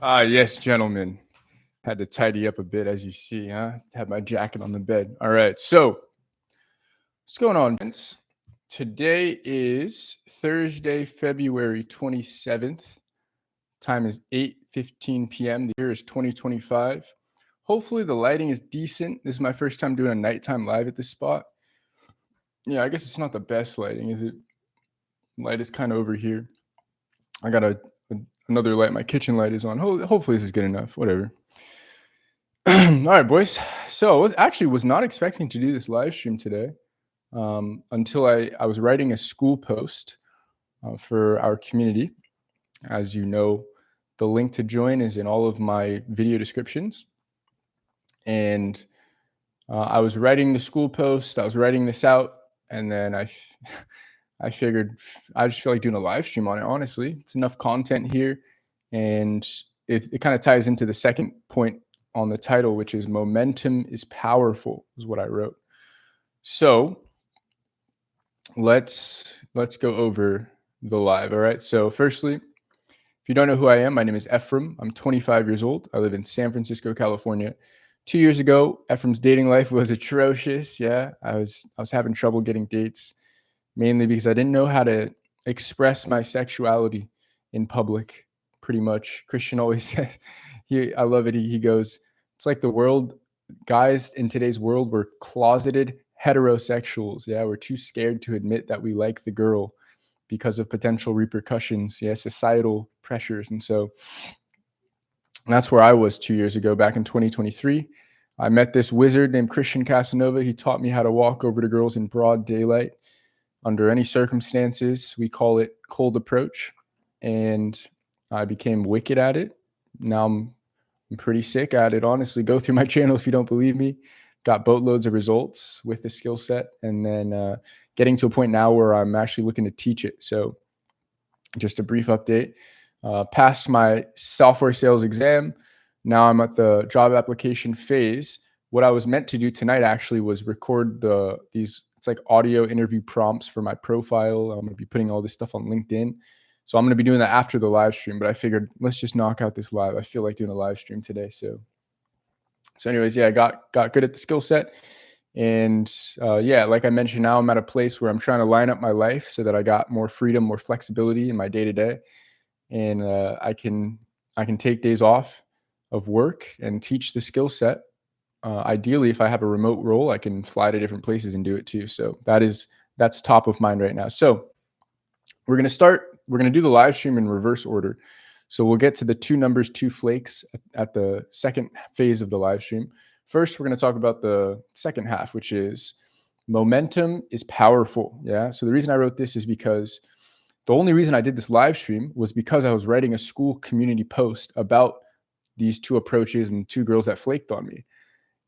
Yes, gentlemen. Had to tidy up a bit, as you see, huh? Had my jacket on the bed. All right. So, what's going on, Vince? Today is Thursday, February 27th. Time is 8:15 p.m. The year is 2025. Hopefully, the lighting is decent. This is my first time doing a nighttime live at this spot. Yeah, I guess it's not the best lighting, is it? Light is kind of over here. I got another light. My kitchen light is on. Hopefully, this is good enough. Whatever. All right, boys. So actually was not expecting to do this live stream today until I was writing a school post for our community. As you know, the link to join is in all of my video descriptions. And I was writing the school post. I was writing this out, and then I figured I just feel like doing a live stream on it. Honestly, it's enough content here, and it kind of ties into the second point on the title, which is momentum is powerful, is what I wrote. So let's go over the live. All right. So firstly, if you don't know who I am, my name is Ephraim. I'm 25 years old. I live in San Francisco, California. 2 years ago, Ephraim's dating life was atrocious. Yeah, I was having trouble getting dates, mainly because I didn't know how to express my sexuality in public. Pretty much, Christian always says, I love it. He goes, it's like the world, guys in today's world, we're closeted heterosexuals. Yeah, we're too scared to admit that we like the girl because of potential repercussions, societal pressures. And so that's where I was 2 years ago, back in 2023. I met this wizard named Christian Casanova. He taught me how to walk over to girls in broad daylight under any circumstances. We call it cold approach. And I became wicked at it. Now I'm pretty sick at it, honestly. Go through my channel if you don't believe me. Got boatloads of results with the skill set, and then getting to a point now where I'm actually looking to teach it. So just a brief update. Passed my software sales exam. Now I'm at the job application phase. What I was meant to do tonight actually was record these, it's like audio interview prompts for my profile. I'm going to be putting all this stuff on LinkedIn. So I'm going to be doing that after the live stream, but I figured let's just knock out this live. I feel like doing a live stream today. So anyways, yeah, I got good at the skill set. And like I mentioned, now I'm at a place where I'm trying to line up my life so that I got more freedom, more flexibility in my day-to-day. And I can take days off of work and teach the skill set. Ideally, if I have a remote role, I can fly to different places and do it too. So that's top of mind right now. So we're going to do the live stream in reverse order. So we'll get to the two numbers, two flakes at the second phase of the live stream. First, we're going to talk about the second half, which is momentum is powerful. Yeah. So the reason I wrote this is because the only reason I did this live stream was because I was writing a school community post about these two approaches and two girls that flaked on me.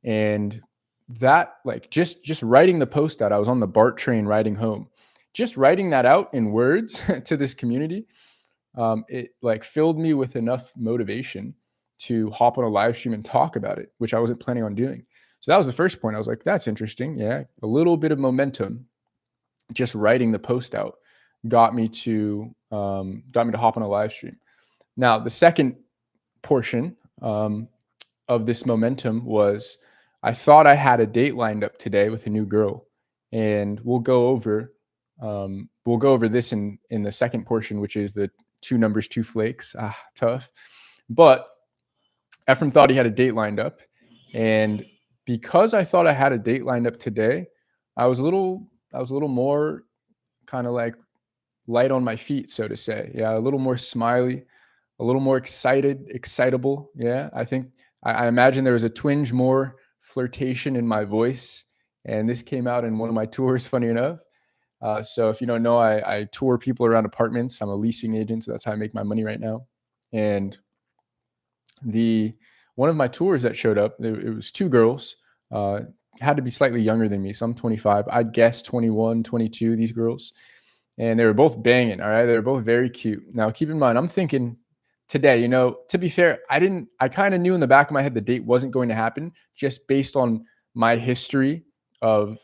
And that, like, just writing the post out, I was on the BART train riding home. Just writing that out in words to this community, it like filled me with enough motivation to hop on a live stream and talk about it, which I wasn't planning on doing. So that was the first point. I was like, that's interesting. Yeah, a little bit of momentum, just writing the post out got me to hop on a live stream. Now, the second portion of this momentum was I thought I had a date lined up today with a new girl, and we'll go over this in the second portion, which is the two numbers, two flakes. Tough. But Ephraim thought he had a date lined up, and because I thought I had a date lined up today, I was a little more kind of like light on my feet, so to say. Yeah, a little more smiley, a little more excitable. Yeah, I think I imagine there was a twinge more flirtation in my voice, and this came out in one of my tours, funny enough. So if you don't know, I tour people around apartments. I'm a leasing agent, so that's how I make my money right now. And one of my tours that showed up, it was two girls, had to be slightly younger than me. So I'm 25. I'd guess 21, 22, these girls. And they were both banging, all right? They were both very cute. Now, keep in mind, I'm thinking today, to be fair, I kind of knew in the back of my head the date wasn't going to happen just based on my history of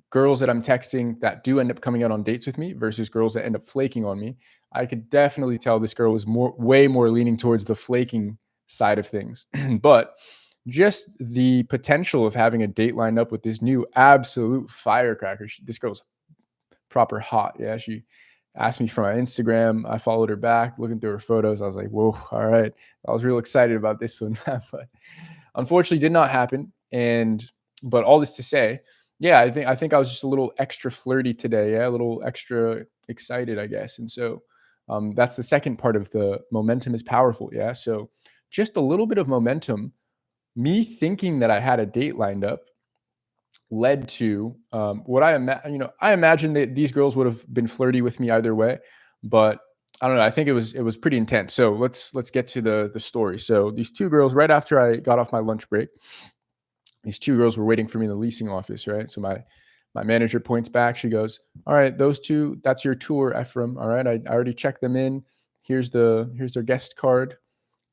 girls that I'm texting that do end up coming out on dates with me versus girls that end up flaking on me. I could definitely tell this girl was way more leaning towards the flaking side of things. But just the potential of having a date lined up with this new absolute firecracker. This girl's proper hot. Yeah, she asked me for my Instagram. I followed her back, looking through her photos. I was like, whoa, all right. I was real excited about this one, but unfortunately did not happen. And but all this to say, yeah, I think I was just a little extra flirty today. Yeah, a little extra excited, I guess. And so that's the second part of the momentum is powerful. Yeah. So just a little bit of momentum, me thinking that I had a date lined up led to what I imagine that these girls would have been flirty with me either way, but I don't know. I think it was pretty intense. So let's get to the story. So these two girls, right after I got off my lunch break, these two girls were waiting for me in the leasing office, right? So my manager points back. She goes, "All right, those two, that's your tour, Ephraim. All right, I already checked them in. Here's their guest card."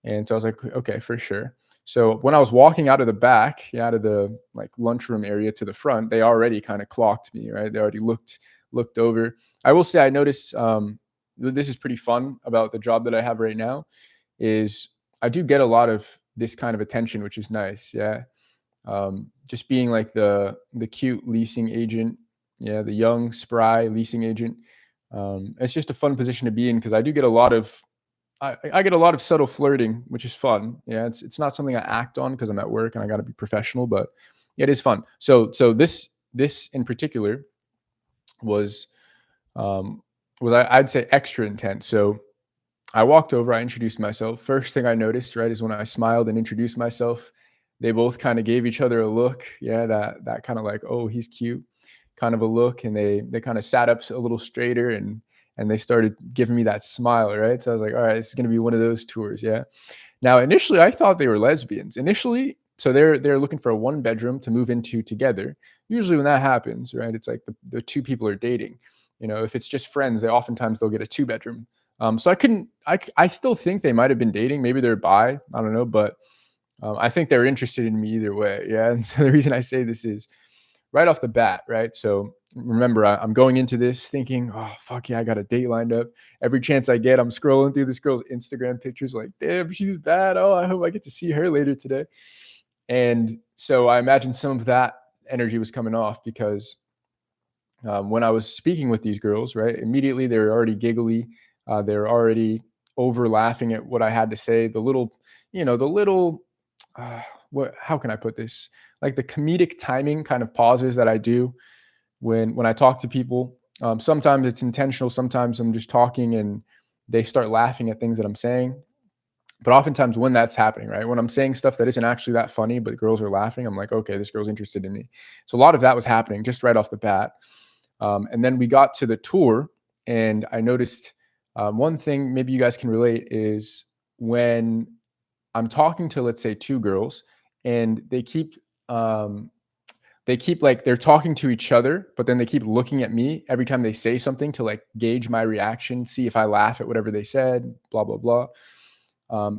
And so I was like, okay, for sure. So when I was walking out of the back, yeah, out of the like lunchroom area to the front, they already kind of clocked me, right? They already looked over. I will say I noticed this is pretty fun about the job that I have right now is I do get a lot of this kind of attention, which is nice. Yeah. Just being like the cute leasing agent, yeah, the young spry leasing agent. It's just a fun position to be in because I do get a lot of I get a lot of subtle flirting, which is fun. Yeah, it's not something I act on because I'm at work and I got to be professional, but yeah, it is fun. So this in particular was um, I'd say extra intense. So I walked over, I introduced myself. First thing I noticed, right, is when I smiled and introduced myself, they both kind of gave each other a look. Yeah, that kind of like, oh, he's cute, kind of a look, and they kind of sat up a little straighter and they started giving me that smile, right? So I was like, all right, this is gonna be one of those tours, yeah. Now, initially, I thought they were lesbians. Initially, so they're looking for a one bedroom to move into together. Usually, when that happens, right, it's like the two people are dating. You know, if it's just friends, they oftentimes they'll get a two bedroom. So I couldn't. I still think they might have been dating. Maybe they're bi. I don't know, but I think they're interested in me either way. Yeah, and so the reason I say this is right off the bat, right? So remember, I'm going into this thinking, oh, fuck yeah, I got a date lined up. Every chance I get, I'm scrolling through this girl's Instagram pictures, like, damn, she's bad. Oh, I hope I get to see her later today. And so I imagine some of that energy was coming off because when I was speaking with these girls, right, immediately they were already giggly. They were already over laughing at what I had to say. The little, uh, how can I put this? Like the comedic timing kind of pauses that I do when I talk to people. Sometimes it's intentional. Sometimes I'm just talking and they start laughing at things that I'm saying. But oftentimes when that's happening, right? When I'm saying stuff that isn't actually that funny, but girls are laughing, I'm like, okay, this girl's interested in me. So a lot of that was happening just right off the bat. And then we got to the tour, and I noticed one thing maybe you guys can relate is when I'm talking to, let's say, two girls, and they keep like they're talking to each other, but then they keep looking at me every time they say something to like gauge my reaction, see if I laugh at whatever they said, blah blah blah.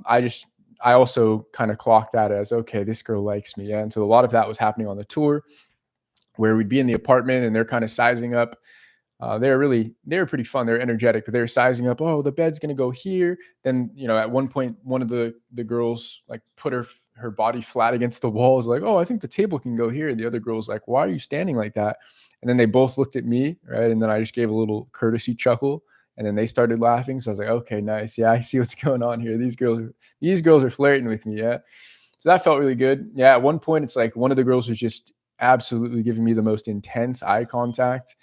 I also kind of clocked that as okay, this girl likes me, yeah. And so a lot of that was happening on the tour, where we'd be in the apartment and they're kind of sizing up. They were pretty fun. They're energetic, but they're sizing up. Oh, the bed's gonna go here. Then at one point, one of the girls like put her body flat against the wall. Is like, oh, I think the table can go here. And the other girl's like, why are you standing like that? And then they both looked at me, right? And then I just gave a little courtesy chuckle, and then they started laughing. So I was like, okay, nice. Yeah, I see what's going on here. These girls are flirting with me. Yeah. So that felt really good. Yeah. At one point, it's like one of the girls was just absolutely giving me the most intense eye contact.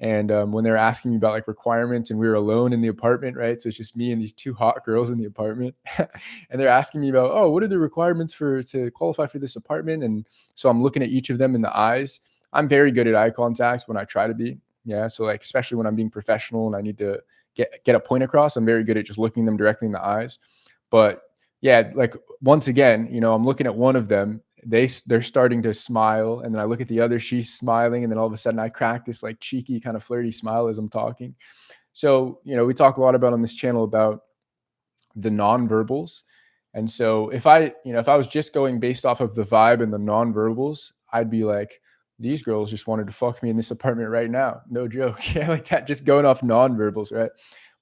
And when they're asking me about like requirements, and we were alone in the apartment, right? So it's just me and these two hot girls in the apartment, and they're asking me about, oh, what are the requirements to qualify for this apartment? And so I'm looking at each of them in the eyes. I'm very good at eye contact when I try to be, yeah. So like especially when I'm being professional and I need to get a point across, I'm very good at just looking them directly in the eyes. But yeah, like once again, I'm looking at one of them, they're starting to smile, and then I look at the other, she's smiling, and then all of a sudden I crack this like cheeky kind of flirty smile as I'm talking. So we talk a lot about on this channel about the nonverbals. And so if I was just going based off of the vibe and the nonverbals, I'd be like, these girls just wanted to fuck me in this apartment right now, no joke. Yeah, like that, just going off nonverbals, right?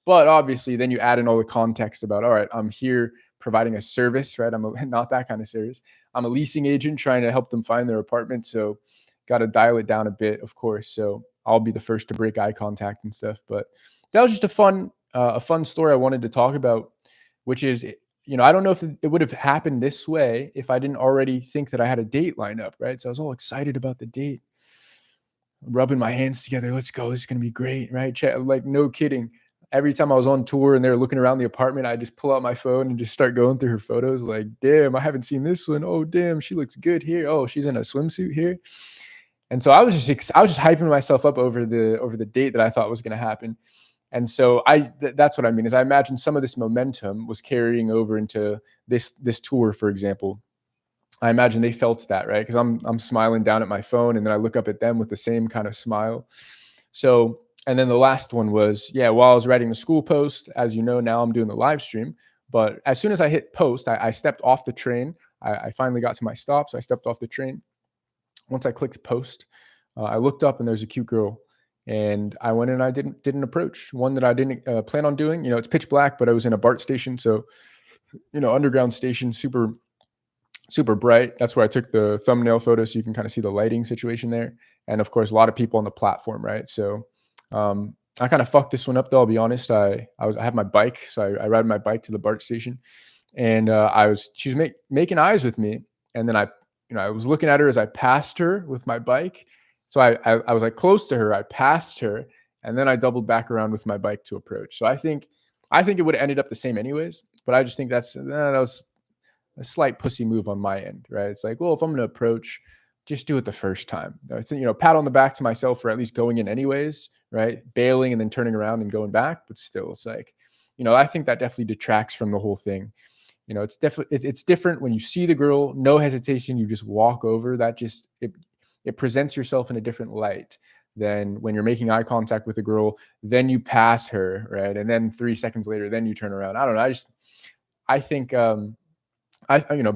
But obviously then you add in all the context about, all right, I'm here providing a service, right? Not that kind of service. I'm a leasing agent trying to help them find their apartment. So got to dial it down a bit, of course. So I'll be the first to break eye contact and stuff. But that was just a fun story I wanted to talk about, which is, I don't know if it would have happened this way if I didn't already think that I had a date lined up, right? So I was all excited about the date, rubbing my hands together. Let's go. This is going to be great, right? Like, no kidding. Every time I was on tour and they were looking around the apartment, I just pull out my phone and just start going through her photos. Like, damn, I haven't seen this one. Oh, damn, she looks good here. Oh, she's in a swimsuit here. And so I was just hyping myself up over the date that I thought was going to happen. And so that's what I mean is I imagine some of this momentum was carrying over into this tour, for example. I imagine they felt that, right? Because I'm smiling down at my phone, and then I look up at them with the same kind of smile. So, and then the last one was, while I was writing the school post, as you know, now I'm doing the live stream. But as soon as I hit post, I stepped off the train. I finally got to my stop, so I stepped off the train. Once I clicked post, I looked up and there's a cute girl, and I went and I didn't approach. One that I didn't plan on doing. It's pitch black, but I was in a BART station, so underground station, super bright. That's where I took the thumbnail photo, so you can kind of see the lighting situation there. And of course, a lot of people on the platform, right? So I kind of fucked this one up, though. I'll be honest. I had my bike, so I ride my bike to the BART station, and she was making eyes with me, and then I was looking at her as I passed her with my bike. So I was like close to her. I passed her, and then I doubled back around with my bike to approach. So I think it would have ended up the same anyways. But I just think that was a slight pussy move on my end, right? It's like, well, if I'm going to approach, just do it the first time. I think, pat on the back to myself for at least going in anyways, right? Bailing and then turning around and going back. But still, it's like, I think that definitely detracts from the whole thing. It's definitely, it's different when you see the girl, no hesitation, you just walk over. That just, it presents yourself in a different light than when you're making eye contact with a girl, then you pass her, right? And then 3 seconds later, then you turn around. I don't know. I think,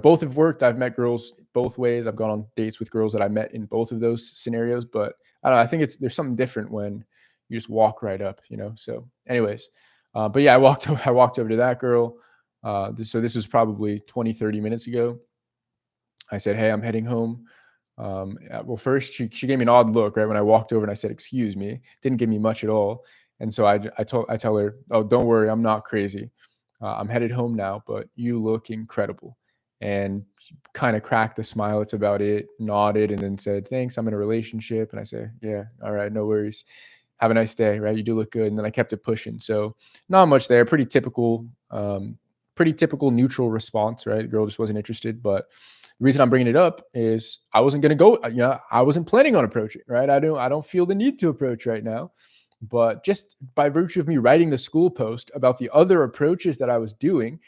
both have worked. I've met girls both ways. I've gone on dates with girls that I met in both of those scenarios, but I don't know. I think there's something different when you just walk right up, So anyways, but yeah, I walked over to that girl. So this was probably 20, 30 minutes ago. I said, hey, I'm heading home. Well, first she gave me an odd look, right? When I walked over and I said, excuse me, didn't give me much at all. And so I tell her, oh, don't worry, I'm not crazy. I'm headed home now, but you look incredible. And she kind of cracked a smile. It's about it, nodded, and then said, thanks, I'm in a relationship. And I said, yeah, all right, no worries. Have a nice day, right? You do look good. And then I kept it pushing. So not much there. Pretty typical neutral response, right? The girl just wasn't interested. But the reason I'm bringing it up is I wasn't going to go, I wasn't planning on approaching, right? I don't feel the need to approach right now. But just by virtue of me writing the school post about the other approaches that I was doing,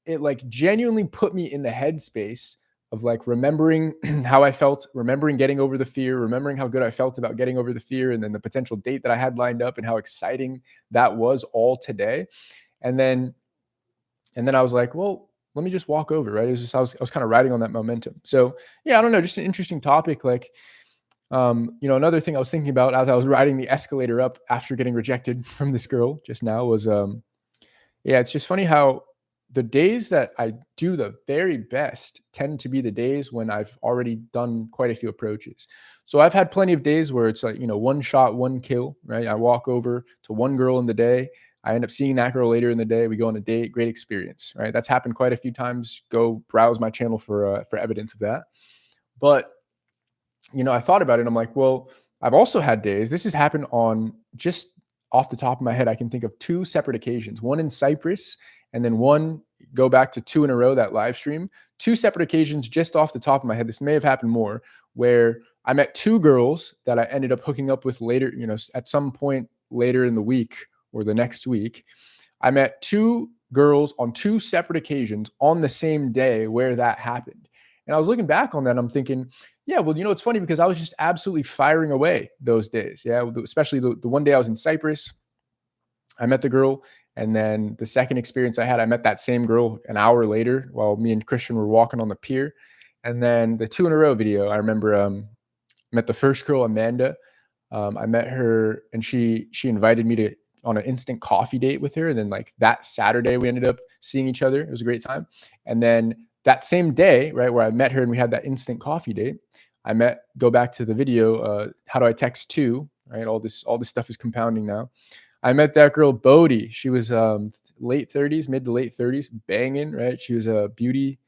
it like genuinely put me in the headspace of like remembering how I felt, remembering getting over the fear, remembering how good I felt about getting over the fear, and then the potential date that I had lined up and how exciting that was all today. And then I was like, well, let me just walk over, right? It was just, I was kind of riding on that momentum. So yeah, I don't know, just an interesting topic. Like, another thing I was thinking about as I was riding the escalator up after getting rejected from this girl just now was, it's just funny how the days that I do the very best tend to be the days when I've already done quite a few approaches. So I've had plenty of days where it's like, one shot, one kill, right? I walk over to one girl in the day. I end up seeing that girl later in the day. We go on a date, great experience, right? That's happened quite a few times. Go browse my channel for evidence of that. But, I thought about it and I'm like, well, I've also had days, this has happened on just off the top of my head, I can think of 2 separate occasions, one in Cyprus and then one go back to 2 in a row, that live stream, 2 separate occasions just off the top of my head. This may have happened more, where I met 2 girls that I ended up hooking up with later, at some point later in the week or the next week. I met 2 girls on 2 separate occasions on the same day where that happened. And I was looking back on that and I'm thinking, yeah, well, it's funny because I was just absolutely firing away those days. Yeah, especially the one day I was in Cyprus, I met the girl. And then the second experience I had, I met that same girl an hour later while me and Christian were walking on the pier. And then the 2 in a row video, I remember met the first girl, Amanda. I met her and she invited me to on an instant coffee date with her. And then like that Saturday, we ended up seeing each other. It was a great time. And then that same day, right, where I met her and we had that instant coffee date, go back to the video, how do I text two, right? All this stuff is compounding now. I met that girl, Bodie. She was late 30s, mid to late 30s, banging, right? She was a beauty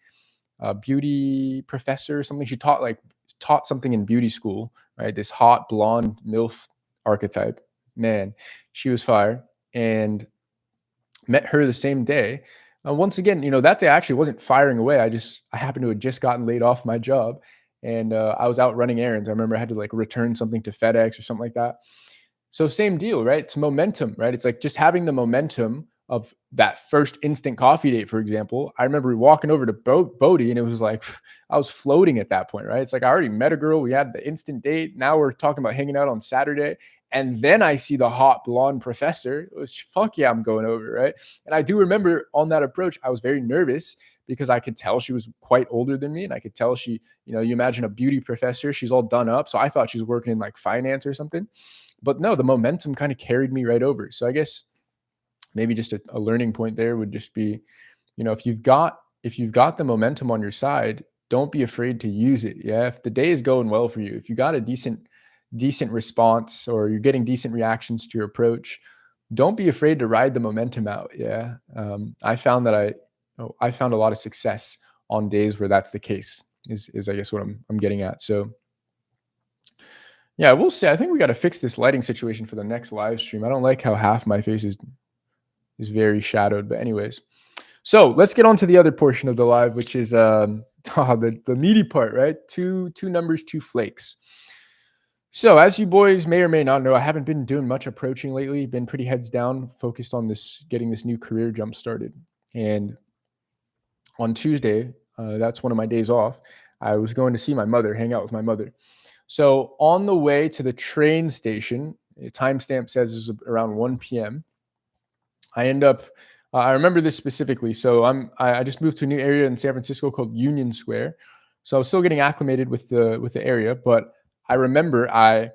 professor or something. She taught something in beauty school, right? This hot blonde MILF archetype. Man, she was fire. And met her the same day. Once again, that day I actually wasn't firing away. I happened to have just gotten laid off my job, and I was out running errands. I remember I had to like return something to FedEx or something like that. So same deal, right? It's momentum, right? It's like just having the momentum of that first instant coffee date, for example. I remember walking over to Bodie, and it was like I was floating at that point, right? It's like I already met a girl. We had the instant date. Now we're talking about hanging out on Saturday. And then I see the hot blonde professor. It was fuck yeah, I'm going over, right? And I do remember on that approach, I was very nervous because I could tell she was quite older than me. And I could tell she, you imagine a beauty professor, she's all done up. So I thought she was working in like finance or something. But no, the momentum kind of carried me right over. So I guess maybe just a learning point there would just be, if you've got the momentum on your side, don't be afraid to use it. Yeah. If the day is going well for you, if you got a decent response or you're getting decent reactions to your approach, don't be afraid to ride the momentum out. Yeah. I found that I found a lot of success on days where that's the case is I guess what I'm getting at. So yeah, we'll see. I think we got to fix this lighting situation for the next live stream. I don't like how half my face is very shadowed, but anyways. So let's get on to the other portion of the live, which is the meaty part, right? Two numbers, two flakes. So as you boys may or may not know, I haven't been doing much approaching lately, been pretty heads down, focused on getting this new career jump started. And on Tuesday, that's one of my days off, I was going to see my mother, hang out with my mother. So on the way to the train station, the timestamp says it's around 1 p.m. I end up, I remember this specifically. So I just moved to a new area in San Francisco called Union Square. So I was still getting acclimated with the area, but I remember I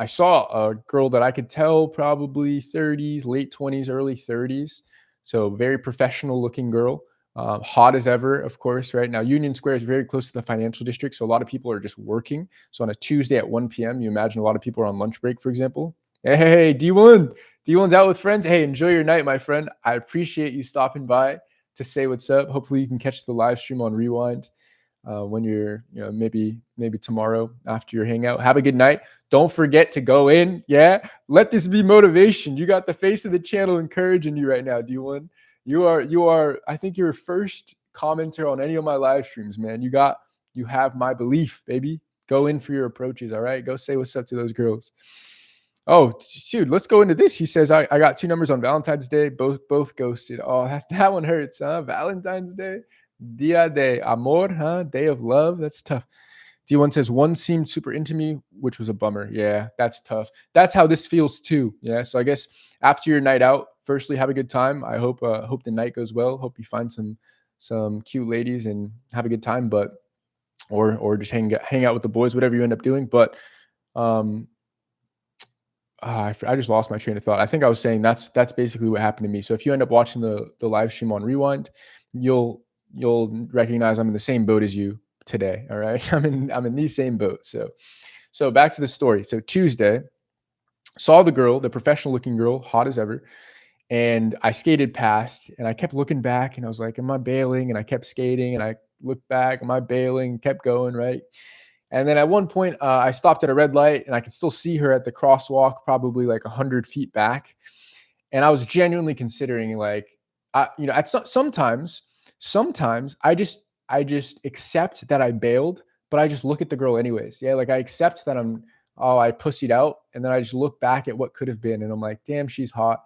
saw a girl that I could tell probably 30s, late 20s, early 30s. So very professional looking girl, hot as ever, of course, right? Now, Union Square is very close to the financial district. So a lot of people are just working. So on a Tuesday at 1 p.m., you imagine a lot of people are on lunch break, for example. Hey, D1's out with friends. Hey, enjoy your night, my friend. I appreciate you stopping by to say what's up. Hopefully you can catch the live stream on Rewind. When you're, maybe tomorrow after your hangout. Have a good night. Don't forget to go in. Yeah. Let this be motivation. You got the face of the channel encouraging you right now, D1. You are, I think you're first commenter on any of my live streams, man. You have my belief, baby. Go in for your approaches. All right. Go say what's up to those girls. Oh, dude, let's go into this. He says, I got two numbers on Valentine's Day, both ghosted. Oh, that one hurts, huh? Valentine's Day. Dia de amor, huh? Day of love. That's tough. D1 says one seemed super into me, which was a bummer. Yeah, that's tough. That's how this feels too. Yeah. So I guess after your night out, firstly, have a good time. I hope the night goes well. Hope you find some cute ladies and have a good time, but or just hang out with the boys, whatever you end up doing. But I just lost my train of thought. I think I was saying that's basically what happened to me. So if you end up watching the live stream on Rewind, you'll recognize I'm in the same boat as you today. All right. I'm in the same boat. So back to the story. So Tuesday, saw the girl, the professional looking girl, hot as ever. And I skated past and I kept looking back and I was like, am I bailing? And I kept skating and I looked back, am I bailing? Kept going, right? And then at one point, I stopped at a red light and I could still see her at the crosswalk, probably like 100 feet back. And I was genuinely considering like, sometimes I just accept that I bailed, but I just look at the girl anyways. Yeah. Like I accept that I pussied out. And then I just look back at what could have been. And I'm like, damn, she's hot.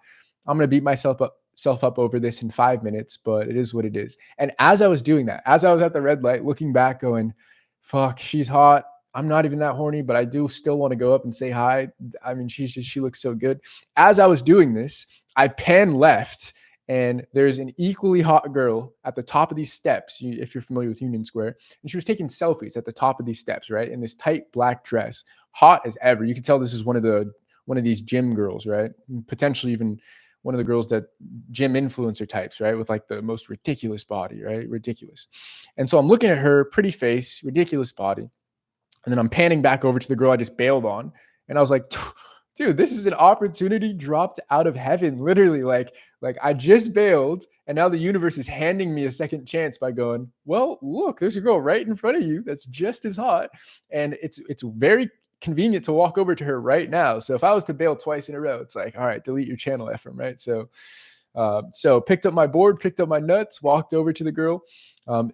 I'm going to beat myself up over this in 5 minutes, but it is what it is. And as I was doing that, as I was at the red light, looking back going, fuck, she's hot. I'm not even that horny, but I do still want to go up and say hi. I mean, she looks so good. As I was doing this, I pan left and there's an equally hot girl at the top of these steps, if you're familiar with Union Square, and she was taking selfies at the top of these steps, right? In this tight black dress, hot as ever. You can tell this is one of the one of these gym girls, right? Potentially even one of the girls that gym influencer types, right? With like the most ridiculous body, right? Ridiculous. And so I'm looking at her, pretty face, ridiculous body. And then I'm panning back over to the girl I just bailed on. And I was like, dude, this is an opportunity dropped out of heaven. Literally, like I just bailed, and now the universe is handing me a second chance by going, well, look, there's a girl right in front of you that's just as hot. And it's very convenient to walk over to her right now. So if I was to bail twice in a row, it's like, all right, delete your channel, Ephraim, right? So picked up my board, picked up my nuts, walked over to the girl.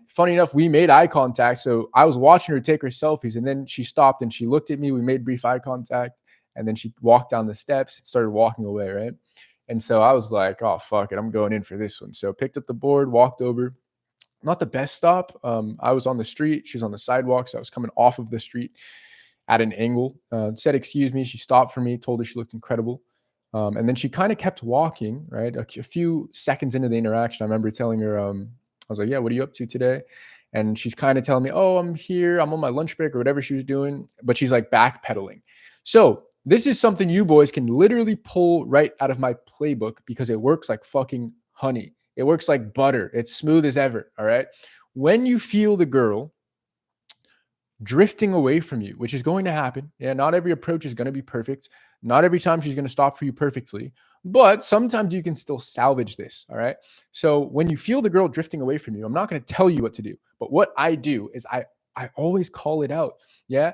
Funny enough, we made eye contact. So I was watching her take her selfies, and then she stopped and she looked at me. We made brief eye contact, and then she walked down the steps and started walking away, right? And so I was like, oh, fuck it, I'm going in for this one. So picked up the board, walked over. Not the best stop. I was on the street. She was on the sidewalk. So I was coming off of the street at an angle. Said, excuse me. She stopped for me, told her she looked incredible. And then she kind of kept walking, right? A few seconds into the interaction, I remember telling her, I was like, yeah, what are you up to today? And she's kind of telling me, oh, I'm here. I'm on my lunch break or whatever she was doing. But she's like backpedaling. So this is something you boys can literally pull right out of my playbook because it works like fucking honey. It works like butter. It's smooth as ever. All right. When you feel the girl drifting away from you, which is going to happen. Yeah, not every approach is going to be perfect. Not every time she's going to stop for you perfectly, but sometimes you can still salvage this. All right. So when you feel the girl drifting away from you, I'm not going to tell you what to do, but what I do is I always call it out. Yeah.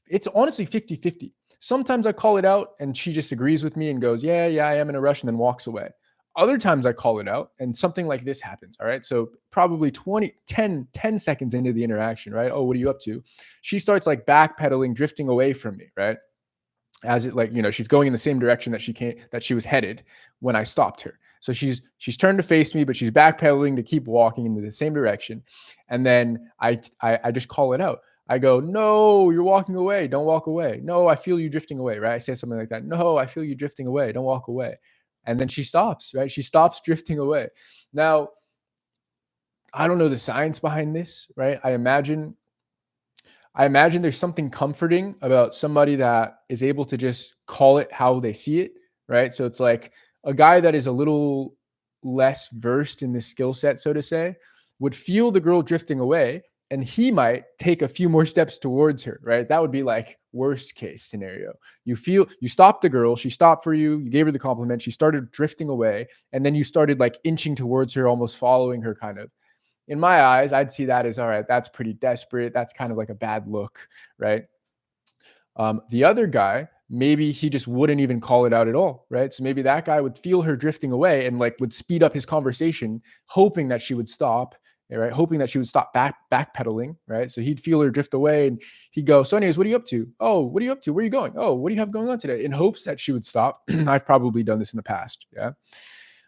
It's honestly 50-50. Sometimes I call it out and she just agrees with me and goes, yeah, I am in a rush, and then walks away. Other times I call it out and something like this happens. All right. So probably 10 seconds into the interaction, right? Oh, what are you up to? She starts like backpedaling, drifting away from me, right? As it, like, she's going in the same direction that she was headed when I stopped her. So she's turned to face me, but she's backpedaling to keep walking in the same direction. And then I just call it out. I go, no, you're walking away. Don't walk away. No, I feel you drifting away, right? I say something like that. No, I feel you drifting away. Don't walk away. And then she stops, right? She stops drifting away. Now, I don't know the science behind this, right? I imagine there's something comforting about somebody that is able to just call it how they see it, right? So it's like a guy that is a little less versed in this skill set, so to say, would feel the girl drifting away, and he might take a few more steps towards her, right? That would be like worst case scenario. You stopped the girl, she stopped for you, you gave her the compliment, she started drifting away, and then you started like inching towards her, almost following her kind of. In my eyes, I'd see that as, all right, that's pretty desperate. That's kind of like a bad look, right? The other guy, maybe he just wouldn't even call it out at all, right? So maybe that guy would feel her drifting away and like would speed up his conversation, hoping that she would stop, right? Hoping that she would stop backpedaling, right? So he'd feel her drift away and he'd go, so anyways, what are you up to? Oh, what are you up to? Where are you going? Oh, what do you have going on today? In hopes that she would stop. I've probably done this in the past, yeah.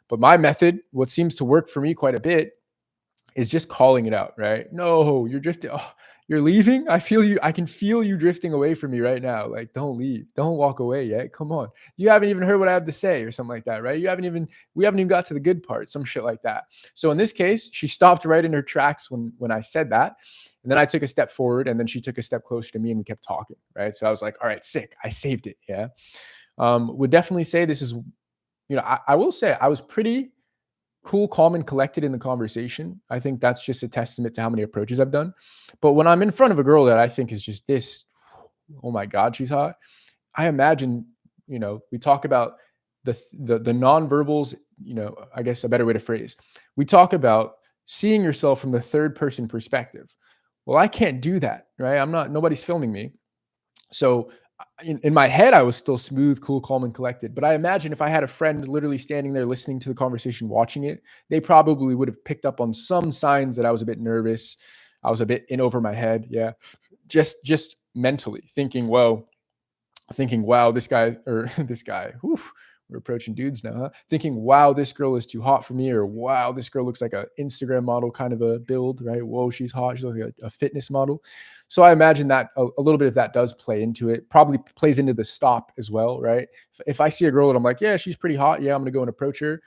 But my method, what seems to work for me quite a bit, is just calling it out, right? No, you're drifting. Oh, you're leaving. I feel you. I can feel you drifting away from me right now. Like, don't leave. Don't walk away yet. Come on. You haven't even heard what I have to say or something like that, right? We haven't even got to the good part, some shit like that. So in this case, she stopped right in her tracks when I said that. And then I took a step forward, and then she took a step closer to me, and we kept talking, right? So I was like, all right, sick. I saved it. Yeah. Would definitely say this is, I will say I was pretty cool, calm, and collected in the conversation. I think that's just a testament to how many approaches I've done. But when I'm in front of a girl that I think is just this, oh my God, she's hot. I imagine, we talk about the nonverbals, I guess a better way to phrase. We talk about seeing yourself from the third person perspective. Well, I can't do that, right? Nobody's filming me. So in my head, I was still smooth, cool, calm, and collected. But I imagine if I had a friend literally standing there listening to the conversation, watching it, they probably would have picked up on some signs that I was a bit nervous. I was a bit in over my head. Yeah. Just mentally thinking, wow, this guy or this guy, whew, we're approaching dudes now, huh? Thinking, wow, this girl is too hot for me, or wow, this girl looks like an Instagram model kind of a build, right? Whoa, she's hot. She's like a fitness model. So I imagine that a little bit of that does play into it, probably plays into the stop as well, right? If I see a girl and I'm like, yeah, she's pretty hot. Yeah, I'm going to go and approach her.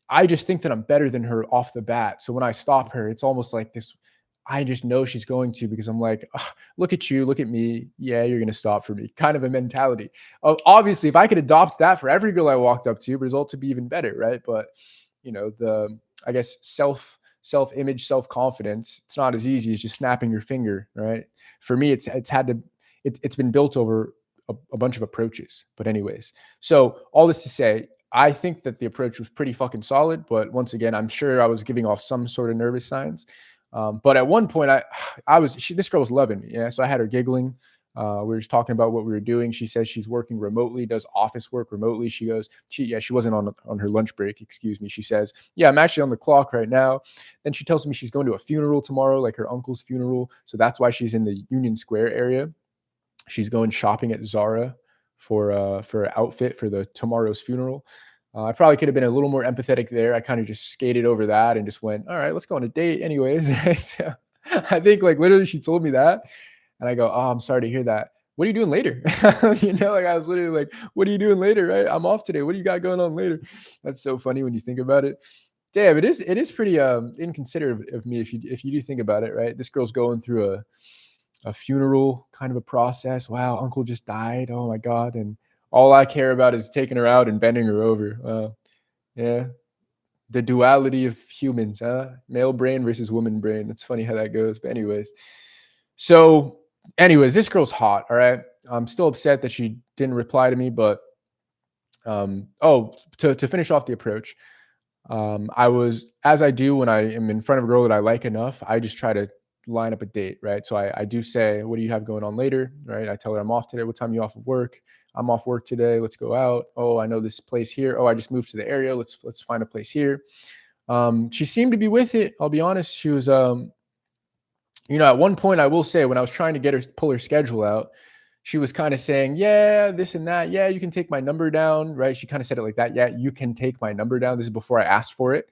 I just think that I'm better than her off the bat. So when I stop her, it's almost like this. I just know she's going to because I'm like, "Ugh, look at you, look at me. Yeah, you're going to stop for me," kind of a mentality. Obviously, if I could adopt that for every girl I walked up to, results would be even better, right? But the I guess self image, self confidence, it's not as easy as just snapping your finger, right? For me, it's had to it's been built over a bunch of approaches. But anyways, so all this to say, I think that the approach was pretty fucking solid. But once again, I'm sure I was giving off some sort of nervous signs. But at one point, this girl was loving me. Yeah, so I had her giggling. We were just talking about what we were doing. She says she's working remotely, does office work remotely. She wasn't on her lunch break. Excuse me. She says, yeah, I'm actually on the clock right now. Then she tells me she's going to a funeral tomorrow, like her uncle's funeral. So that's why she's in the Union Square area. She's going shopping at Zara for an outfit for the tomorrow's funeral. I probably could have been a little more empathetic there. I kind of just skated over that and just went, all right, let's go on a date anyways. So, I think like literally she told me that. And I go, oh, I'm sorry to hear that. What are you doing later? Like I was literally like, what are you doing later? Right? I'm off today. What do you got going on later? That's so funny when you think about it. Damn, it is pretty inconsiderate of me if you do think about it, right? This girl's going through a funeral kind of a process. Wow, uncle just died. Oh my God. And all I care about is taking her out and bending her over. Yeah. The duality of humans, huh? Male brain versus woman brain. It's funny how that goes. But anyways, this girl's hot. All right. I'm still upset that she didn't reply to me, but to finish off the approach, I was, as I do when I am in front of a girl that I like enough, I just try to line up a date, right? So I do say, what do you have going on later? Right. I tell her I'm off today. What time are you off of work? I'm off work today. Let's go out. Oh, I know this place here. Oh, I just moved to the area. Let's find a place here. She seemed to be with it. I'll be honest. She was, at one point, I will say, when I was trying to get her pull her schedule out, she was kind of saying, yeah, this and that. Yeah, you can take my number down, right? She kind of said it like that. Yeah, you can take my number down. This is before I asked for it.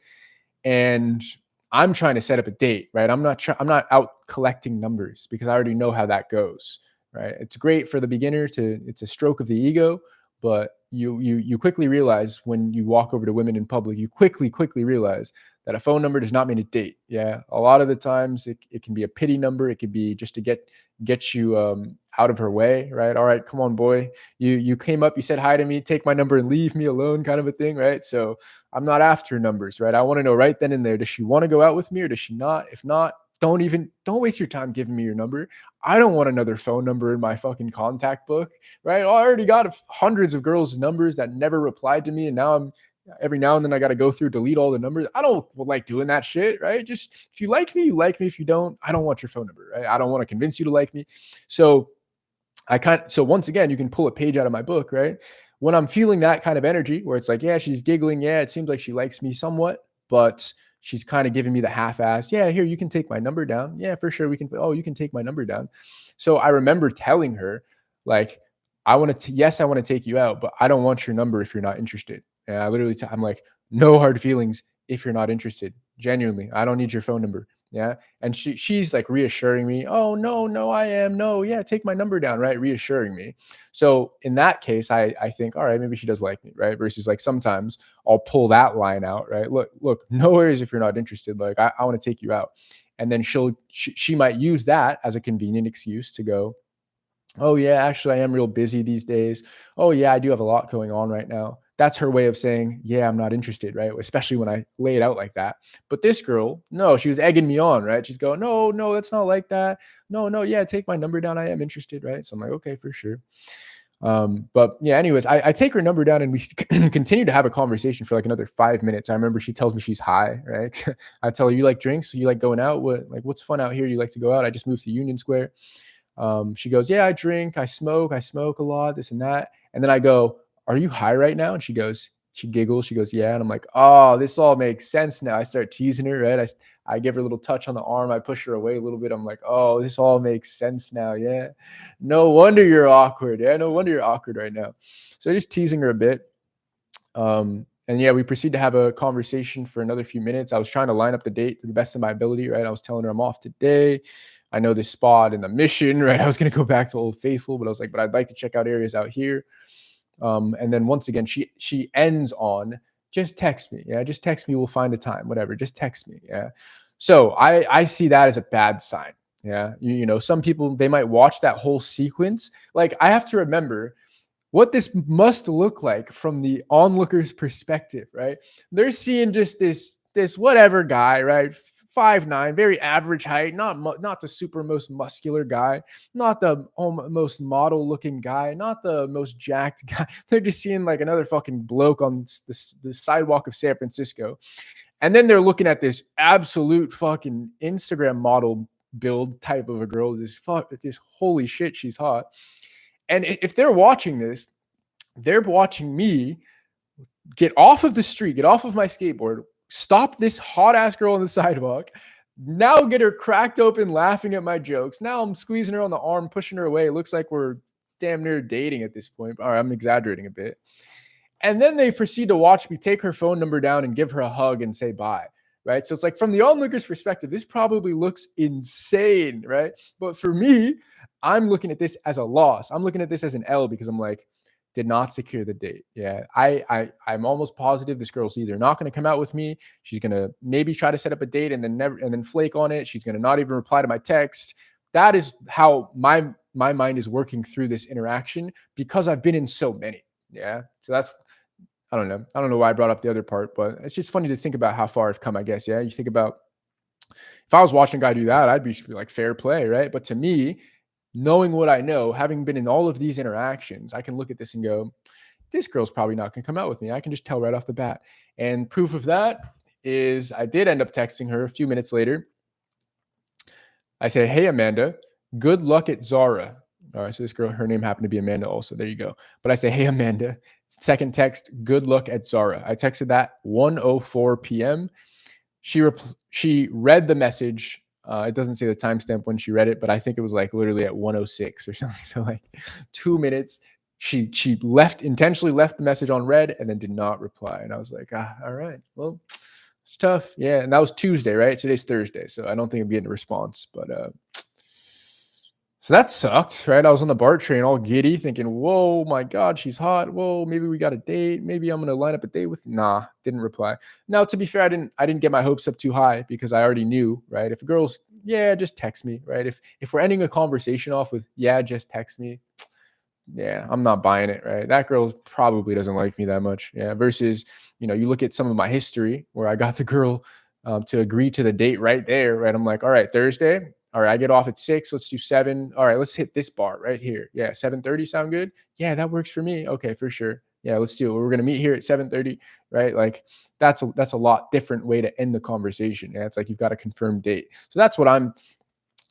And I'm trying to set up a date, right? I'm not out collecting numbers because I already know how that goes, right? It's great for the beginner it's a stroke of the ego, but you quickly realize when you walk over to women in public, you quickly realize that a phone number does not mean a date. Yeah. A lot of the times it can be a pity number. It could be just to get you out of her way, right? All right, come on, boy. You came up, you said hi to me, take my number and leave me alone, kind of a thing, right? So I'm not after numbers, right? I want to know right then and there, does she want to go out with me or does she not? If not, don't waste your time giving me your number. I don't want another phone number in my fucking contact book, right? I already got hundreds of girls' numbers that never replied to me, and now every now and then I got to go through, delete all the numbers. I don't like doing that shit, right? Just if you like me, you like me. If you don't, I don't want your phone number, right? I don't want to convince you to like me. So so once again, you can pull a page out of my book, right? When I'm feeling that kind of energy where it's like, yeah, she's giggling. Yeah, it seems like she likes me somewhat, but she's kind of giving me the half-ass. Yeah, here, you can take my number down. Yeah, for sure. Oh, you can take my number down. So I remember telling her, like, yes, I want to take you out, but I don't want your number if you're not interested. And I literally, I'm like, no hard feelings if you're not interested. Genuinely, I don't need your phone number. Yeah. And she's like reassuring me, oh, no, I am. No, yeah, take my number down, right? Reassuring me. So in that case, I think, all right, maybe she does like me, right? Versus like sometimes I'll pull that line out, right? Look, no worries if you're not interested. Like, I want to take you out. And then she might use that as a convenient excuse to go, oh, yeah, actually, I am real busy these days. Oh, yeah, I do have a lot going on right now. That's her way of saying, yeah, I'm not interested, right? Especially when I lay it out like that. But this girl, no, she was egging me on, right? She's going, no, that's not like that. No, yeah, take my number down. I am interested, right? So I'm like, okay, for sure. But yeah, anyways, I take her number down and we continue to have a conversation for like another 5 minutes. I remember she tells me she's high, right? I tell her, you like drinks? You like going out? What's fun out here? You like to go out? I just moved to Union Square. She goes, yeah, I drink, I smoke a lot, this and that. And then I go, are you high right now? And she giggles, she goes, yeah. And I'm like, oh, this all makes sense now. I start teasing her, right? I give her a little touch on the arm. I push her away a little bit. I'm like, oh, this all makes sense now. Yeah. No wonder you're awkward. Yeah. No wonder you're awkward right now. So just teasing her a bit. And yeah, we proceed to have a conversation for another few minutes. I was trying to line up the date to the best of my ability, right? I was telling her I'm off today. I know this spot in the Mission, right? I was going to go back to Old Faithful, but I was like, but I'd like to check out areas out here. And then once again, she ends on, just text me. Yeah, just text me. We'll find a time, whatever. Just text me. Yeah. So I see that as a bad sign. Yeah. Some people, they might watch that whole sequence. Like, I have to remember what this must look like from the onlooker's perspective, right? They're seeing just this whatever guy, right? 5'9", very average height, not the super most muscular guy, not the most model looking guy, not the most jacked guy. They're just seeing like another fucking bloke on the sidewalk of San Francisco. And then they're looking at this absolute fucking Instagram model build type of a girl. This holy shit, she's hot. And if they're watching this, they're watching me get off of the street, get off of my skateboard, stop this hot ass girl on the sidewalk, now get her cracked open laughing at my jokes. Now I'm squeezing her on the arm, pushing her away. It looks like we're damn near dating at this point. All right, I'm exaggerating a bit. And then they proceed to watch me take her phone number down and give her a hug and say bye. Right. So it's like, from the onlooker's perspective, this probably looks insane. Right. But for me, I'm looking at this as a loss. I'm looking at this as an L, because I'm like, did not secure the date. Yeah. I'm almost positive this girl's either not going to come out with me. She's going to maybe try to set up a date and then flake on it. She's going to not even reply to my text. That is how my mind is working through this interaction, because I've been in so many. Yeah. So I don't know why I brought up the other part, but it's just funny to think about how far I've come, I guess. Yeah. You think about, if I was watching a guy do that, I'd be like, fair play. Right. But to me, knowing what I know, having been in all of these interactions, I can look at this and go, this girl's probably not going to come out with me. I can just tell right off the bat. And proof of that is I did end up texting her a few minutes later. I said, hey, Amanda, good luck at Zara. All right. So this girl, her name happened to be Amanda also. There you go. But I say, hey, Amanda, second text, good luck at Zara. I texted that 1:04 p.m. She read the message. It doesn't say the timestamp when she read it, but I think it was like literally at 1:06 or something. So like 2 minutes. She intentionally left the message on read and then did not reply. And I was like, all right, well, it's tough. Yeah. And that was Tuesday, right? Today's Thursday. So I don't think I'm getting a response, but so that sucked, right? I was on the BART train all giddy thinking, whoa, my God, she's hot. Whoa, maybe we got a date. Maybe I'm going to line up a date with, didn't reply. Now, to be fair, I didn't get my hopes up too high, because I already knew, right? If a girl's, yeah, just text me, right? If we're ending a conversation off with, yeah, just text me. Yeah, I'm not buying it, right? That girl probably doesn't like me that much. Yeah. Versus, you look at some of my history where I got the girl to agree to the date right there, right? I'm like, all right, Thursday. All right, I get off at 6. Let's do 7. All right, let's hit this bar right here. Yeah, 7:30 sound good? Yeah, that works for me. Okay, for sure. Yeah, let's do it. We're gonna meet here at 7:30, right? Like that's a lot different way to end the conversation. Yeah, it's like you've got a confirmed date. So that's what I'm,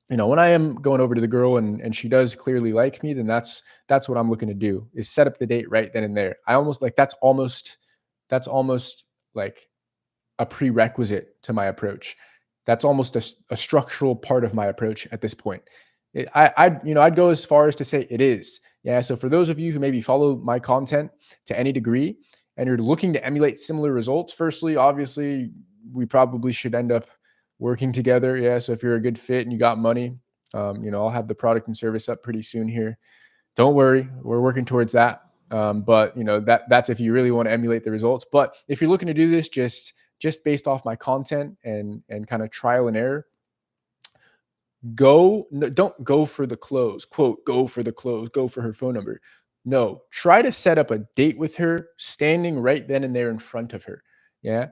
when I am going over to the girl and she does clearly like me, then that's what I'm looking to do, is set up the date right then and there. I almost like that's almost like a prerequisite to my approach. That's almost a structural part of my approach at this point. I'd go as far as to say it is. Yeah. So for those of you who maybe follow my content to any degree and you're looking to emulate similar results, firstly, obviously, we probably should end up working together. Yeah. So if you're a good fit and you got money, I'll have the product and service up pretty soon here. Don't worry, we're working towards that. But that's if you really want to emulate the results. But if you're looking to do this just based off my content and kind of trial and error, don't go for the close, quote, go for the close, go for her phone number. No, try to set up a date with her standing right then and there in front of her. Yeah.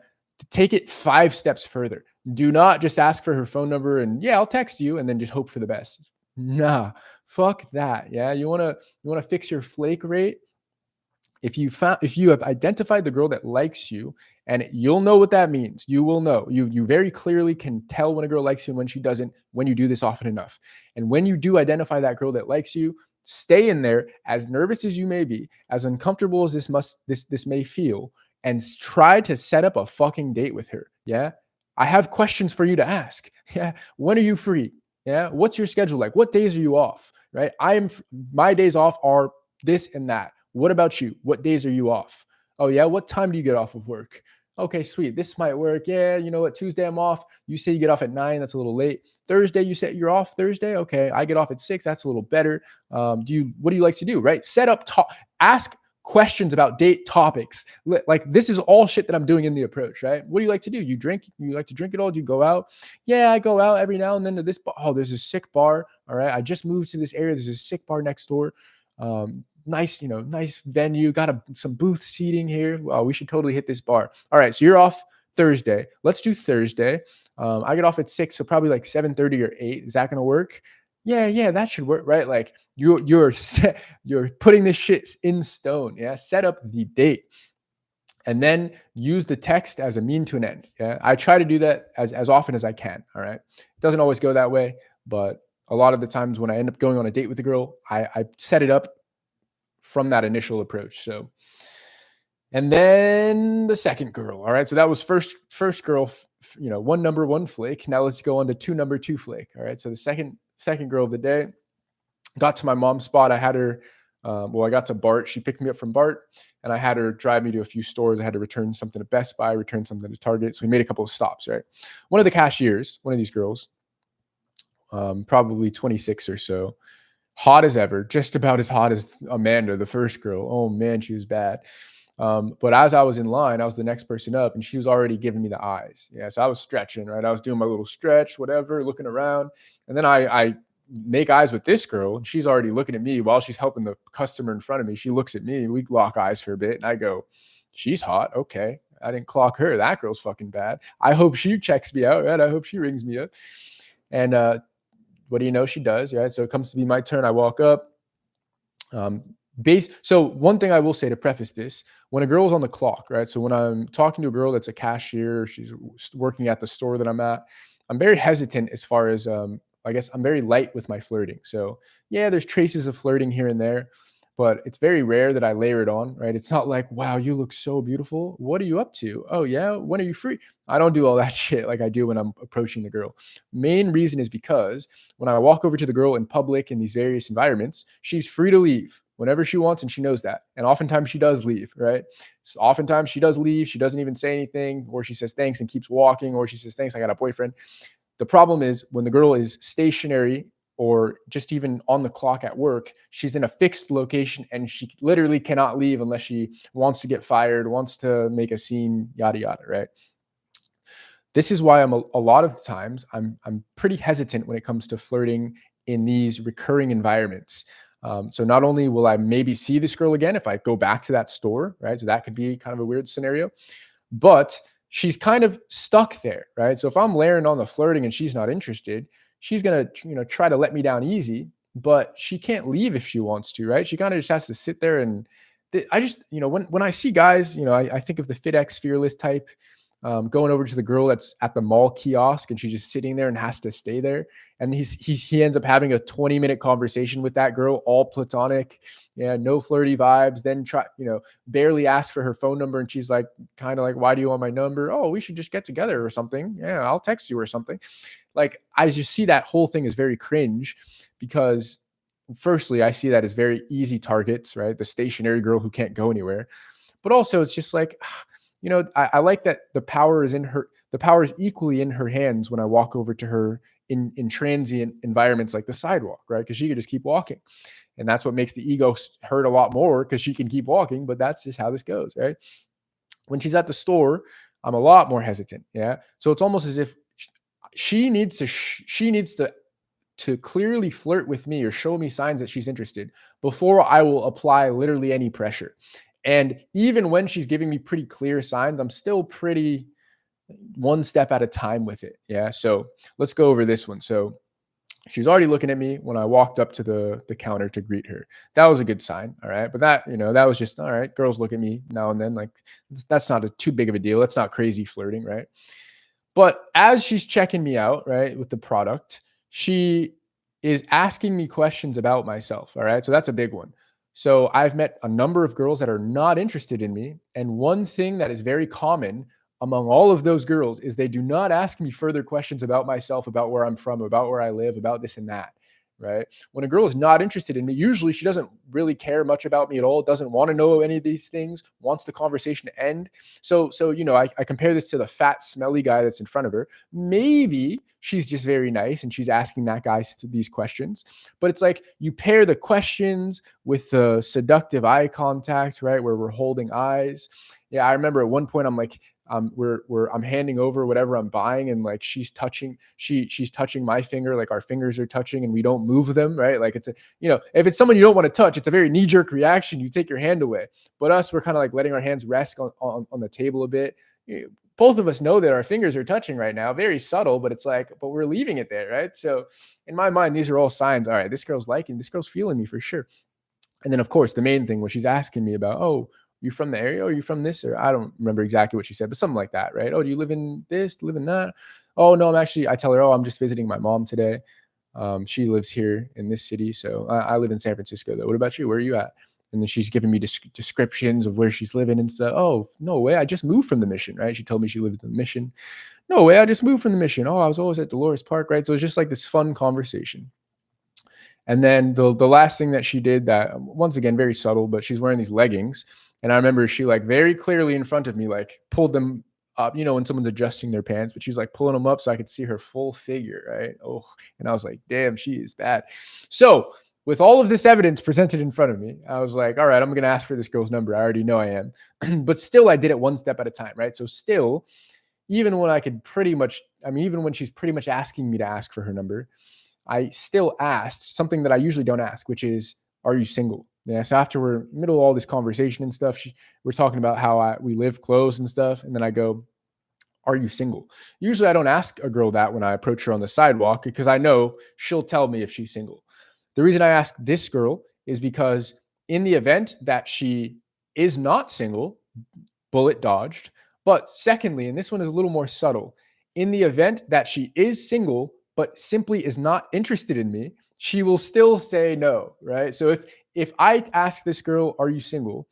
Take it 5 steps further. Do not just ask for her phone number and yeah, I'll text you and then just hope for the best. Nah, fuck that. Yeah. You want to fix your flake rate. If you have identified the girl that likes you, and you'll know what that means. You will know. You very clearly can tell when a girl likes you and when she doesn't, when you do this often enough. And when you do identify that girl that likes you, stay in there, as nervous as you may be, as uncomfortable as this may feel, and try to set up a fucking date with her. Yeah. I have questions for you to ask. Yeah. When are you free? Yeah. What's your schedule like? What days are you off? Right. My days off are this and that. What about you? What days are you off? Oh, yeah. What time do you get off of work? Okay, sweet. This might work. Yeah. You know what? Tuesday I'm off. You say you get off at 9. That's a little late. Thursday, you say you're off Thursday. Okay. I get off at 6. That's a little better. What do you like to do? Right. Set up, ask questions about date topics. Like this is all shit that I'm doing in the approach, right? What do you like to do? You drink? You like to drink it all? Do you go out? Yeah, I go out every now and then to this bar. Oh, there's a sick bar. All right. I just moved to this area. There's a sick bar next door. Nice, nice venue. Got some booth seating here. Wow, we should totally hit this bar. All right. So you're off Thursday. Let's do Thursday. I get off at 6, so probably like 7:30 or 8. Is that gonna work? Yeah, that should work, right? Like you're putting this shit in stone. Yeah, set up the date, and then use the text as a mean to an end. Yeah, I try to do that as often as I can. All right, it doesn't always go that way, but a lot of the times when I end up going on a date with a girl, I set it up from that initial approach. So, and then the second girl. All right, so that was first girl. One number one flake. Now let's go on to two number two flake. All right, so the second girl of the day. Got to my mom's spot. I had her, I got to BART. She picked me up from BART, and I had her drive me to a few stores. I had to return something to Best Buy, return something to Target. So we made a couple of stops, right? One of the cashiers, one of these girls, probably 26 or so, hot as ever, just about as hot as Amanda, the first girl. Oh man, she was bad. But as I was in line, I was the next person up, and she was already giving me the eyes. Yeah, so I was stretching, right? I was doing my little stretch, whatever, looking around, and then I make eyes with this girl, and she's already looking at me while she's helping the customer in front of me. She looks at me, we lock eyes for a bit, and I go, she's hot. Okay. I didn't clock her. That girl's fucking bad. I hope she checks me out, right? I hope she rings me up. And what do you know? She does, right? So it comes to be my turn. I walk up. So one thing I will say to preface this, when a girl's on the clock, right? So when I'm talking to a girl that's a cashier, she's working at the store that I'm at, I'm very hesitant as far as I guess I'm very light with my flirting. So yeah, there's traces of flirting here and there, but it's very rare that I layer it on, right? It's not like, wow, you look so beautiful. What are you up to? Oh yeah, when are you free? I don't do all that shit like I do when I'm approaching the girl. Main reason is because when I walk over to the girl in public in these various environments, she's free to leave whenever she wants, and she knows that. And oftentimes she does leave, right? So oftentimes she does leave. She doesn't even say anything, or she says thanks and keeps walking, or she says thanks, I got a boyfriend. The problem is when the girl is stationary or just even on the clock at work, she's in a fixed location and she literally cannot leave unless she wants to get fired, wants to make a scene, yada, yada, right? This is why a lot of times I'm pretty hesitant when it comes to flirting in these recurring environments. So not only will I maybe see this girl again if I go back to that store, right? So that could be kind of a weird scenario, but she's kind of stuck there, right? So if I'm layering on the flirting and she's not interested, she's gonna, try to let me down easy, but she can't leave if she wants to, right? She kind of just has to sit there. And I just, when I see guys, I think of the FitX Fearless type, going over to the girl that's at the mall kiosk and she's just sitting there and has to stay there. And he ends up having a 20-minute conversation with that girl, all platonic. Yeah, no flirty vibes. Then barely ask for her phone number. And she's like, kind of like, why do you want my number? Oh, we should just get together or something. Yeah, I'll text you or something. Like, I just see that whole thing as very cringe because firstly, I see that as very easy targets, right? The stationary girl who can't go anywhere. But also it's just like, I like that the power is equally in her hands when I walk over to her in transient environments like the sidewalk, right? Because she could just keep walking. And that's what makes the ego hurt a lot more because she can keep walking, but that's just how this goes, right? When she's at the store, I'm a lot more hesitant. Yeah. So it's almost as if she needs to clearly flirt with me or show me signs that she's interested before I will apply literally any pressure. And even when she's giving me pretty clear signs, I'm still pretty one step at a time with it. Yeah. So let's go over this one. So she was already looking at me when I walked up to the counter to greet her. That was a good sign. All right. But that was just, all right, girls look at me now and then. Like, that's not too big of a deal. That's not crazy flirting. Right. But as she's checking me out, right, with the product, she is asking me questions about myself. All right. So that's a big one. So I've met a number of girls that are not interested in me. And one thing that is very common among all of those girls is they do not ask me further questions about myself, about where I'm from, about where I live, about this and that. right? When a girl is not interested in me, usually she doesn't really care much about me at all, doesn't want to know any of these things, wants the conversation to end. So I compare this to the fat, smelly guy that's in front of her. Maybe she's just very nice and she's asking that guy these questions. But it's like you pair the questions with the seductive eye contact, right? Where we're holding eyes. Yeah, I remember at one point I'm like, I'm handing over whatever I'm buying, and like she's touching my finger, like our fingers are touching, and we don't move them, right? Like it's a, if it's someone you don't want to touch, it's a very knee-jerk reaction. You take your hand away. But us, we're kind of like letting our hands rest on the table a bit. Both of us know that our fingers are touching right now, very subtle, but it's like, but we're leaving it there, right? So in my mind, these are all signs. All right, this girl's liking, this girl's feeling me for sure. And then, of course, the main thing was she's asking me about, oh, you from the area? Or you from this? Or I don't remember exactly what she said, but something like that, right? Oh, do you live in this, live in that? Oh, no, I tell her, oh, I'm just visiting my mom today. She lives here in this city. So I live in San Francisco, though. What about you? Where are you at? And then she's giving me descriptions of where she's living and stuff. Oh, no way. I just moved from the Mission, right? She told me she lived in the Mission. No way. I just moved from the Mission. Oh, I was always at Dolores Park, right? So it's just like this fun conversation. And then the last thing that she did, that once again, very subtle, but she's wearing these leggings. And I remember she like very clearly in front of me, like pulled them up, when someone's adjusting their pants, but she's like pulling them up so I could see her full figure. Right. Oh, and I was like, damn, she is bad. So with all of this evidence presented in front of me, I was like, all right, I'm going to ask for this girl's number. I already know I am, but still I did it one step at a time. Right. So still, even when even when she's pretty much asking me to ask for her number, I still asked something that I usually don't ask, which is, are you single? Yeah. So after we're middle of all this conversation and stuff, we're talking about how we live close and stuff. And then I go, are you single? Usually I don't ask a girl that when I approach her on the sidewalk, because I know she'll tell me if she's single. The reason I ask this girl is because in the event that she is not single, bullet dodged. But secondly, and this one is a little more subtle, in the event that she is single, but simply is not interested in me, she will still say no, right? So if I ask this girl, are you single?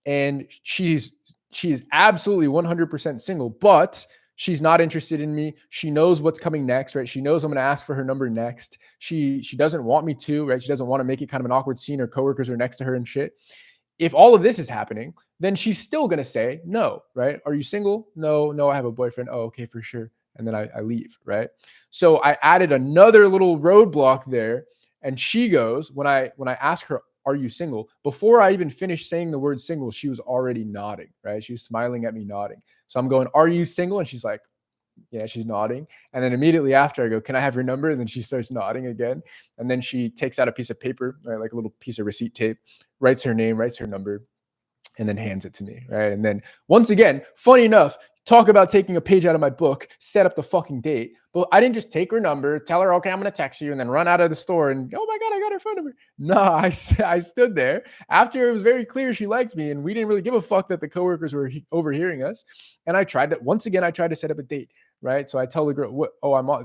And she is absolutely 100% single, but she's not interested in me. She knows what's coming next, right? She knows I'm going to ask for her number next. She doesn't want me to, right? She doesn't want to make it kind of an awkward scene. Her coworkers are next to her and shit. If all of this is happening, then she's still going to say no, right? Are you single? No, I have a boyfriend. Oh, okay, for sure. And then I leave, right? So I added another little roadblock there. And she goes, when I ask her, are you single? Before I even finished saying the word single, she was already nodding, right? She was smiling at me, nodding. So I'm going, are you single? And she's like, yeah, she's nodding. And then immediately after I go, can I have your number? And then she starts nodding again. And then she takes out a piece of paper, right, like a little piece of receipt tape, writes her name, writes her number, and then hands it to me, right? And then once again, funny enough, talk about taking a page out of my book, set up the fucking date. But I didn't just take her number, tell her, okay, I'm going to text you, and then run out of the store and, oh my God, I got her phone number. No, I stood there after it was very clear she likes me, and we didn't really give a fuck that the coworkers were overhearing us. And I tried to set up a date, right? So I tell the girl,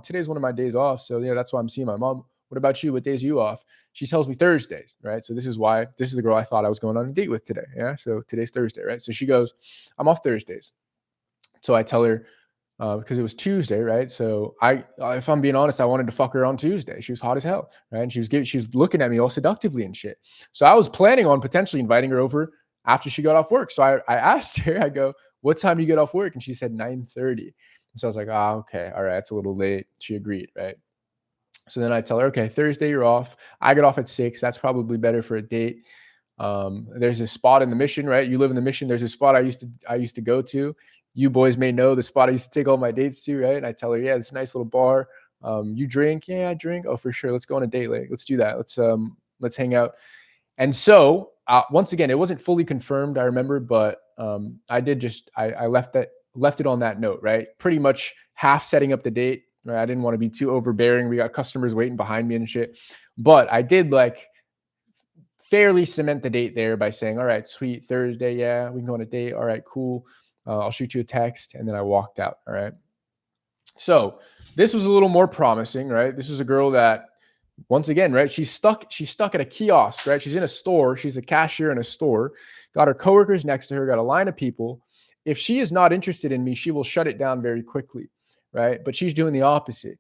today's one of my days off. So yeah, that's why I'm seeing my mom. What about you? What days are you off? She tells me Thursdays, right? So this is the girl I thought I was going on a date with today. Yeah. So today's Thursday, right? So she goes, I'm off Thursdays. So I tell her, because it was Tuesday, right? So if I'm being honest, I wanted to fuck her on Tuesday. She was hot as hell, right? And she was looking at me all seductively and shit. So I was planning on potentially inviting her over after she got off work. So I asked her, I go, what time do you get off work? And she said 9:30. And so I was like, okay, all right, it's a little late. She agreed, right? So then I tell her, okay, Thursday you're off. I get off at 6. That's probably better for a date. There's a spot in the Mission, right? You live in the Mission. There's a spot I used to go to. You boys may know the spot I used to take all my dates to, right? And I tell her, yeah, it's a nice little bar. You drink? Yeah, I drink. Oh, for sure. Let's go on a date. Let's do that. Let's hang out. And so once again, it wasn't fully confirmed, I remember, but I left it on that note, right? Pretty much half setting up the date. Right? I didn't want to be too overbearing. We got customers waiting behind me and shit. But I did fairly cement the date there by saying, all right, sweet, Thursday, yeah, we can go on a date. All right, cool. I'll shoot you a text. And then I walked out. All right. So this was a little more promising, right? This is a girl that, once again, right, she's stuck at a kiosk, right? She's in a store. She's a cashier in a store. Got her coworkers next to her, got a line of people. If she is not interested in me, she will shut it down very quickly, right? But she's doing the opposite.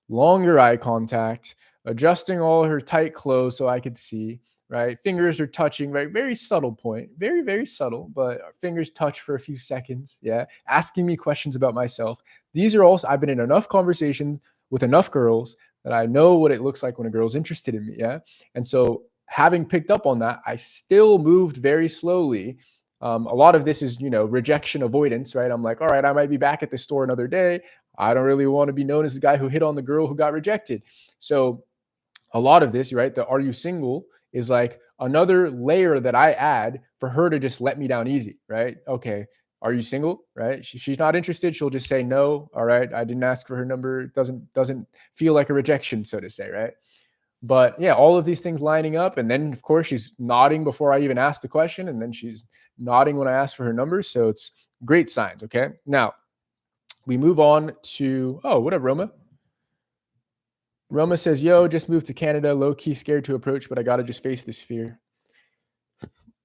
longer eye contact, adjusting all her tight clothes so I could see, right? Fingers are touching, right? Very subtle point, very, very subtle, but our fingers touch for a few seconds. Yeah. Asking me questions about myself. These are also, I've been in enough conversations with enough girls that I know what it looks like when a girl's interested in me. Yeah. And so, having picked up on that, I still moved very slowly. A lot of this is, rejection avoidance, right? I'm like, all right, I might be back at the store another day. I don't really want to be known as the guy who hit on the girl who got rejected. So a lot of this, right? The "Are you single?" is like another layer that I add for her to just let me down easy, right? Okay, are you single? Right? She's not interested. She'll just say no. All right, I didn't ask for her number. It doesn't feel like a rejection, so to say, right? But yeah, all of these things lining up, and then of course she's nodding before I even ask the question, and then she's nodding when I ask for her number. So it's great signs. Okay, now we move on to what up, Roma? Roma says, "Yo, just moved to Canada, low key scared to approach, but I gotta just face this fear."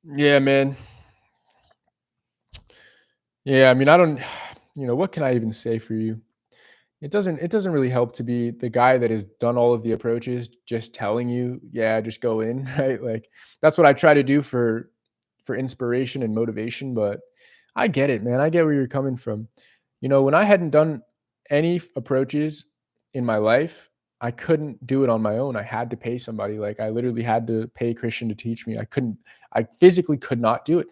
Yeah, man. Yeah, I mean, I don't, what can I even say for you? It doesn't really help to be the guy that has done all of the approaches, just telling you, yeah, just go in, right? Like that's what I try to do for inspiration and motivation. But I get it, man. I get where you're coming from. When I hadn't done any approaches in my life, I couldn't do it on my own. I had to pay somebody. Like I literally had to pay Christian to teach me. I physically could not do it.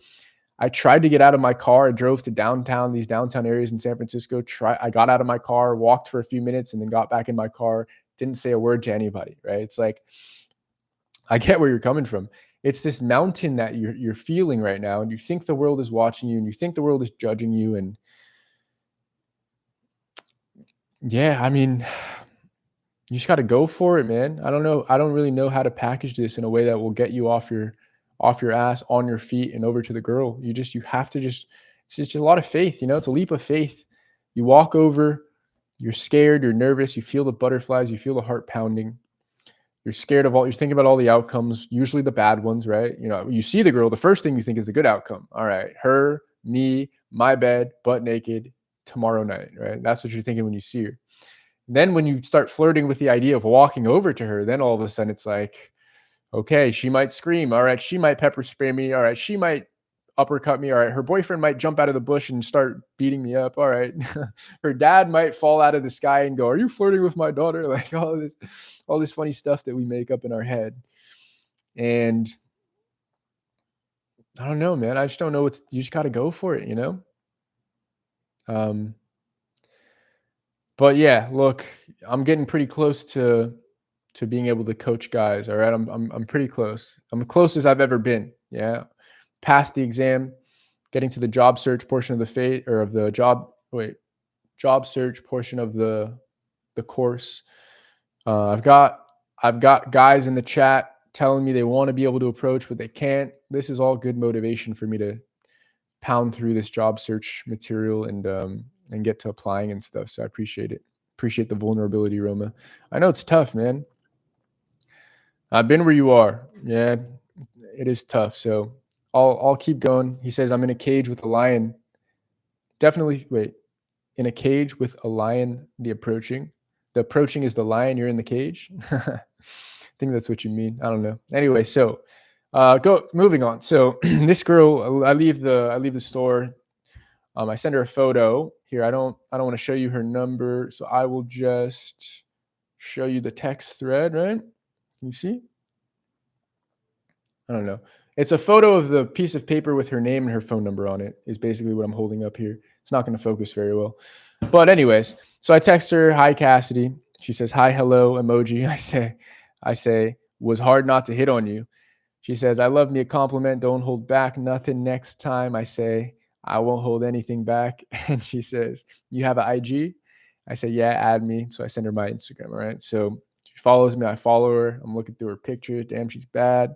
I tried to get out of my car. I drove to these downtown areas in San Francisco. I got out of my car, walked for a few minutes, and then got back in my car. Didn't say a word to anybody, right? It's like I get where you're coming from. It's this mountain that you're feeling right now, and you think the world is watching you, and you think the world is judging you. And yeah, I mean, you just got to go for it, man. I don't know. I don't really know how to package this in a way that will get you off your ass, on your feet, and over to the girl. You have to just. It's just a lot of faith. It's a leap of faith. You walk over. You're scared. You're nervous. You feel the butterflies. You feel the heart pounding. You're scared of all. You're thinking about all the outcomes, usually the bad ones, right? You see the girl. The first thing you think is the good outcome. All right, her, me, my bed, butt naked, tomorrow night, right? That's what you're thinking when you see her. Then when you start flirting with the idea of walking over to her, then all of a sudden it's like, okay, she might scream. All right, she might pepper spray me. All right, she might uppercut me. All right, her boyfriend might jump out of the bush and start beating me up. All right, her dad might fall out of the sky and go, "Are you flirting with my daughter?" Like all this funny stuff that we make up in our head. And I don't know, man. I just don't know you just got to go for it. Um, but yeah, look, I'm getting pretty close to being able to coach guys. All right. I'm pretty close. I'm the closest I've ever been. Yeah. Passed the exam, getting to the job search portion of the or of the job search portion of the course. I've got guys in the chat telling me they want to be able to approach, but they can't. This is all good motivation for me to pound through this job search material and get to applying and stuff. So I appreciate it. Appreciate the vulnerability, Roma. I know it's tough, man. I've been where you are. Yeah, it is tough. So I'll keep going. He says I'm in a cage with a lion. Definitely wait. In a cage with a lion, the approaching. The approaching is the lion, you're in the cage. I think that's what you mean. I don't know. Anyway, so moving on. So this girl, I leave the store. I send her a photo. Here, I don't want to show you her number, so I will just show you the text thread, right? Can you see? I don't know. It's a photo of the piece of paper with her name and her phone number on it, is basically what I'm holding up here. It's not going to focus very well. But anyways, so I text her, "Hi, Cassidy." She says, "Hi, hello," emoji. I say, "Was hard not to hit on you." She says, "I love me a compliment. Don't hold back nothing next time." I say, "I won't hold anything back." And she says, "You have an IG?" I say, "Yeah, add me." So I send her my Instagram. All right. So she follows me. I follow her. I'm looking through her pictures. Damn, she's bad.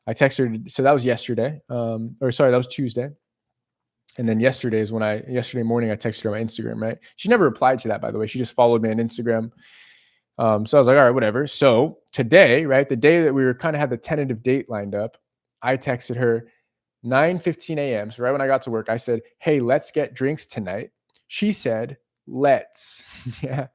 I text her. So that was yesterday. Or sorry, that was Tuesday. And then yesterday morning, I texted her on my Instagram, right? She never replied to that, by the way. She just followed me on Instagram. So I was like, all right, whatever. So today, right, the day that we were kind of had the tentative date lined up, I texted her 9:15 a.m. So right when I got to work, I said, "Hey, let's get drinks tonight." She said, "Let's." Yeah.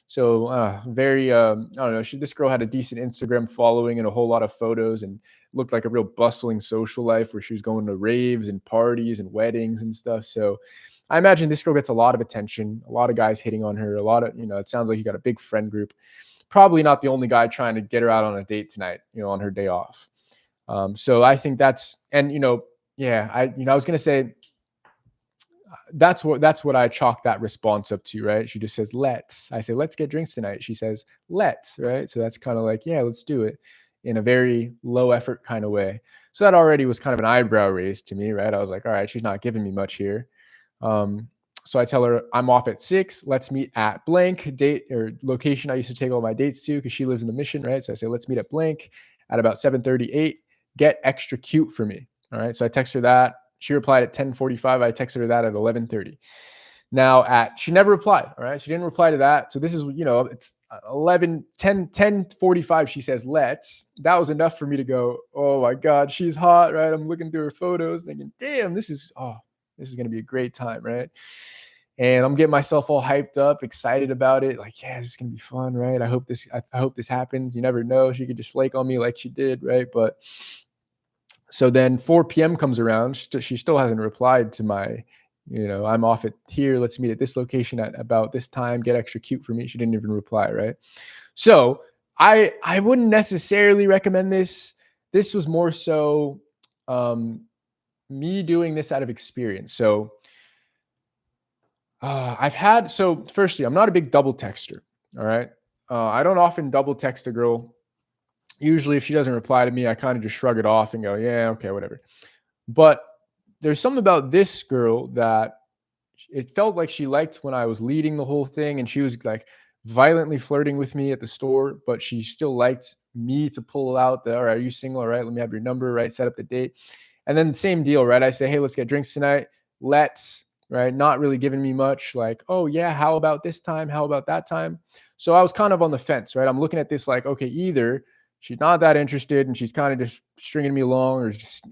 So very, I don't know. This girl had a decent Instagram following and a whole lot of photos, and looked like a real bustling social life where she was going to raves and parties and weddings and stuff. So I imagine this girl gets a lot of attention, a lot of guys hitting on her, a lot of, it sounds like you got a big friend group. Probably not the only guy trying to get her out on a date tonight, on her day off. So I think that's, and yeah, I was gonna say that's what I chalk that response up to, right? She just says, let's. I say, let's get drinks tonight. She says, let's, right? So that's kind of like, yeah, let's do it in a very low effort kind of way. So that already was kind of an eyebrow raise to me, right? I was like, all right, she's not giving me much here. So I tell her I'm off at 6. Let's meet at blank date or location I used to take all my dates to because she lives in the Mission, right? So I say, let's meet at blank at about 7:38. Get extra cute for me. All right. So I text her that. She replied at 10:45. I texted her that at 11:30. Now she never replied. All right. She didn't reply to that. So this is, it's 10:45. She says, let's. That was enough for me to go, oh my God, she's hot, right? I'm looking through her photos thinking, damn, this is going to be a great time, right? And I'm getting myself all hyped up, excited about it. Like, yeah, this is going to be fun, right? I hope this happens. You never know. She could just flake on me like she did, right? But so then 4 p.m. comes around. She still hasn't replied to my, I'm off at here. Let's meet at this location at about this time. Get extra cute for me. She didn't even reply, right? So I wouldn't necessarily recommend this. This was more so me doing this out of experience. So firstly, I'm not a big double texter. All right. I don't often double text a girl. Usually if she doesn't reply to me, I kind of just shrug it off and go, yeah, okay, whatever. But there's something about this girl that it felt like she liked when I was leading the whole thing, and she was like violently flirting with me at the store, but she still liked me to pull out all right, are you single? All right, let me have your number, right? Set up the date. And then same deal, right? I say, hey, let's get drinks tonight. Let's, right? Not really giving me much, like, oh yeah, how about this time? How about that time? So I was kind of on the fence, right? I'm looking at this like, okay, either she's not that interested and she's kind of just stringing me along, or just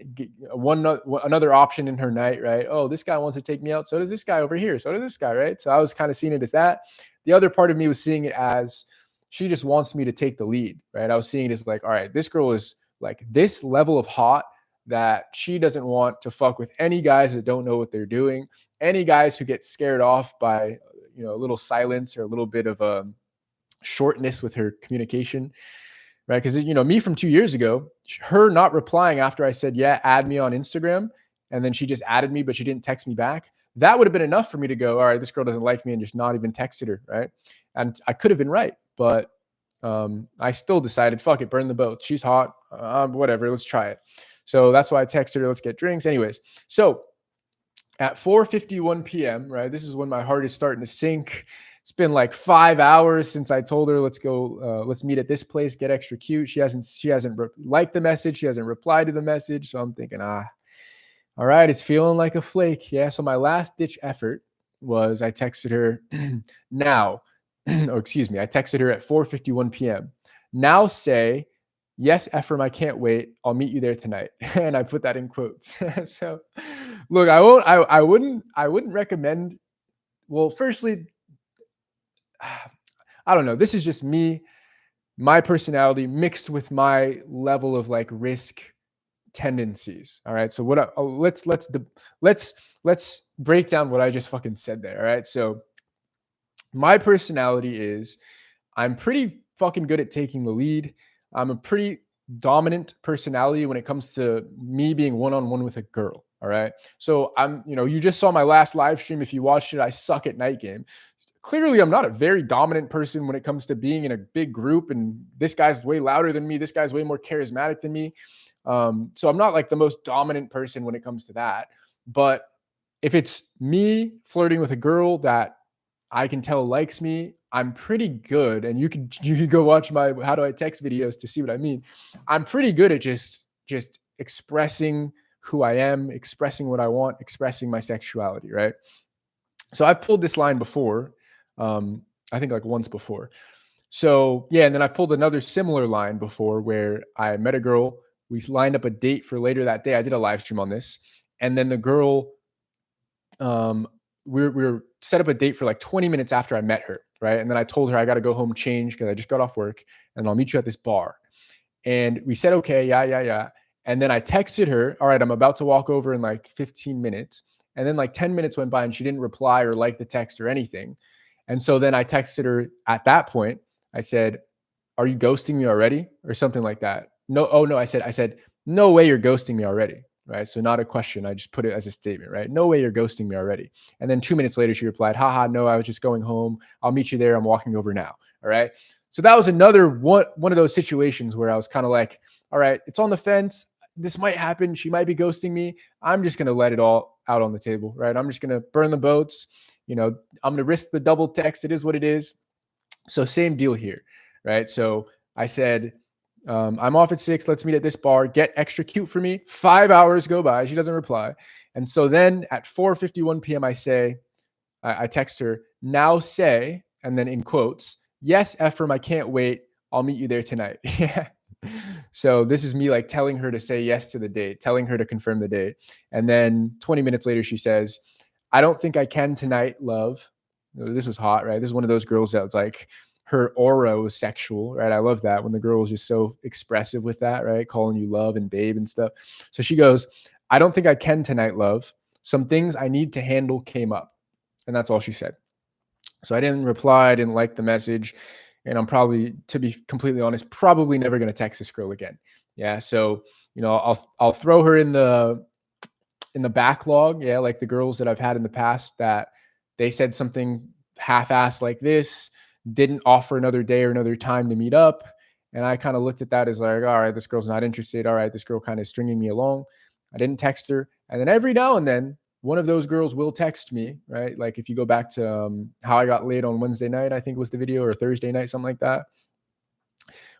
another option in her night, right? Oh, this guy wants to take me out. So does this guy over here. So does this guy, right? So I was kind of seeing it as that. The other part of me was seeing it as she just wants me to take the lead, right? I was seeing it as like, all right, this girl is like this level of hot that she doesn't want to fuck with any guys that don't know what they're doing, any guys who get scared off by, a little silence or a little bit of shortness with her communication. Right. Because, me from 2 years ago, her not replying after I said, yeah, add me on Instagram. And then she just added me, but she didn't text me back. That would have been enough for me to go, all right, this girl doesn't like me, and just not even texted her. Right. And I could have been right. But I still decided, fuck it, burn the boat. She's hot. Whatever. Let's try it. So that's why I texted her, let's get drinks. Anyways. So at 4:51 p.m., right, this is when my heart is starting to sink. It's been like 5 hours since I told her, let's go, let's meet at this place, get extra cute. She hasn't liked the message. She hasn't replied to the message. So I'm thinking, all right, it's feeling like a flake. Yeah. So my last ditch effort was I texted her now. Oh, excuse me. I texted her at 4:51 p.m. Now say, yes, Ephraim, I can't wait. I'll meet you there tonight. And I put that in quotes. So look, I wouldn't recommend. Well, firstly, I don't know. This is just me, my personality mixed with my level of like risk tendencies. All right. So let's break down what I just fucking said there. All right. So my personality is I'm pretty fucking good at taking the lead. I'm a pretty dominant personality when it comes to me being one-on-one with a girl. All right. So you just saw my last live stream. If you watched it, I suck at night game. Clearly, I'm not a very dominant person when it comes to being in a big group, and this guy's way louder than me. This guy's way more charismatic than me. So I'm not like the most dominant person when it comes to that. But if it's me flirting with a girl that I can tell likes me, I'm pretty good. And you can go watch my How Do I Text videos to see what I mean. I'm pretty good at just expressing who I am, expressing what I want, expressing my sexuality, right? So I've pulled this line before. I think like once before. So yeah, and then I pulled another similar line before where I met a girl. We lined up a date for later that day. I did a live stream on this, and then the girl, we're set up a date for like 20 minutes after I met her, right? And then I told her I got to go home, change because I just got off work, and I'll meet you at this bar. And we said, okay, yeah, yeah, yeah. And then I texted her, all right, I'm about to walk over in like 15 minutes. And then like 10 minutes went by and she didn't reply or like the text or anything. And so then I texted her at that point. I said, are you ghosting me already? Or something like that. No, oh no, I said, no way you're ghosting me already. Right. So not a question. I just put it as a statement, right? No way you're ghosting me already. And then 2 minutes later, she replied, haha, no, I was just going home. I'll meet you there. I'm walking over now. All right. So that was another one of those situations where I was kind of like, all right, it's on the fence. This might happen. She might be ghosting me. I'm just going to let it all out on the table, right? I'm just going to burn the boats. I'm going to risk the double text. It is what it is. So same deal here, right? So I said, I'm off at 6. Let's meet at this bar. Get extra cute for me. 5 hours go by. She doesn't reply. And so then at 4:51 p.m., I text her, now say, and then in quotes, yes, Ephraim, I can't wait. I'll meet you there tonight. Yeah. So this is me like telling her to say yes to the date, telling her to confirm the date. And then 20 minutes later, she says, I don't think I can tonight, love. This was hot, right? This is one of those girls that was like, her aura was sexual, right? I love that when the girl was just so expressive with that, right? Calling you love and babe and stuff. So she goes, I don't think I can tonight, love. Some things I need to handle came up. And that's all she said. So I didn't reply, I didn't like the message. And I'm probably, to be completely honest, probably never going to text this girl again. Yeah. So, I'll throw her in the backlog. Yeah. Like the girls that I've had in the past that they said something half-assed like this, didn't offer another day or another time to meet up. And I kind of looked at that as like, all right, this girl's not interested. All right, this girl kind of stringing me along. I didn't text her. And then every now and then, one of those girls will text me, right? Like if you go back to how I got laid on Wednesday night, I think was the video, or Thursday night, something like that,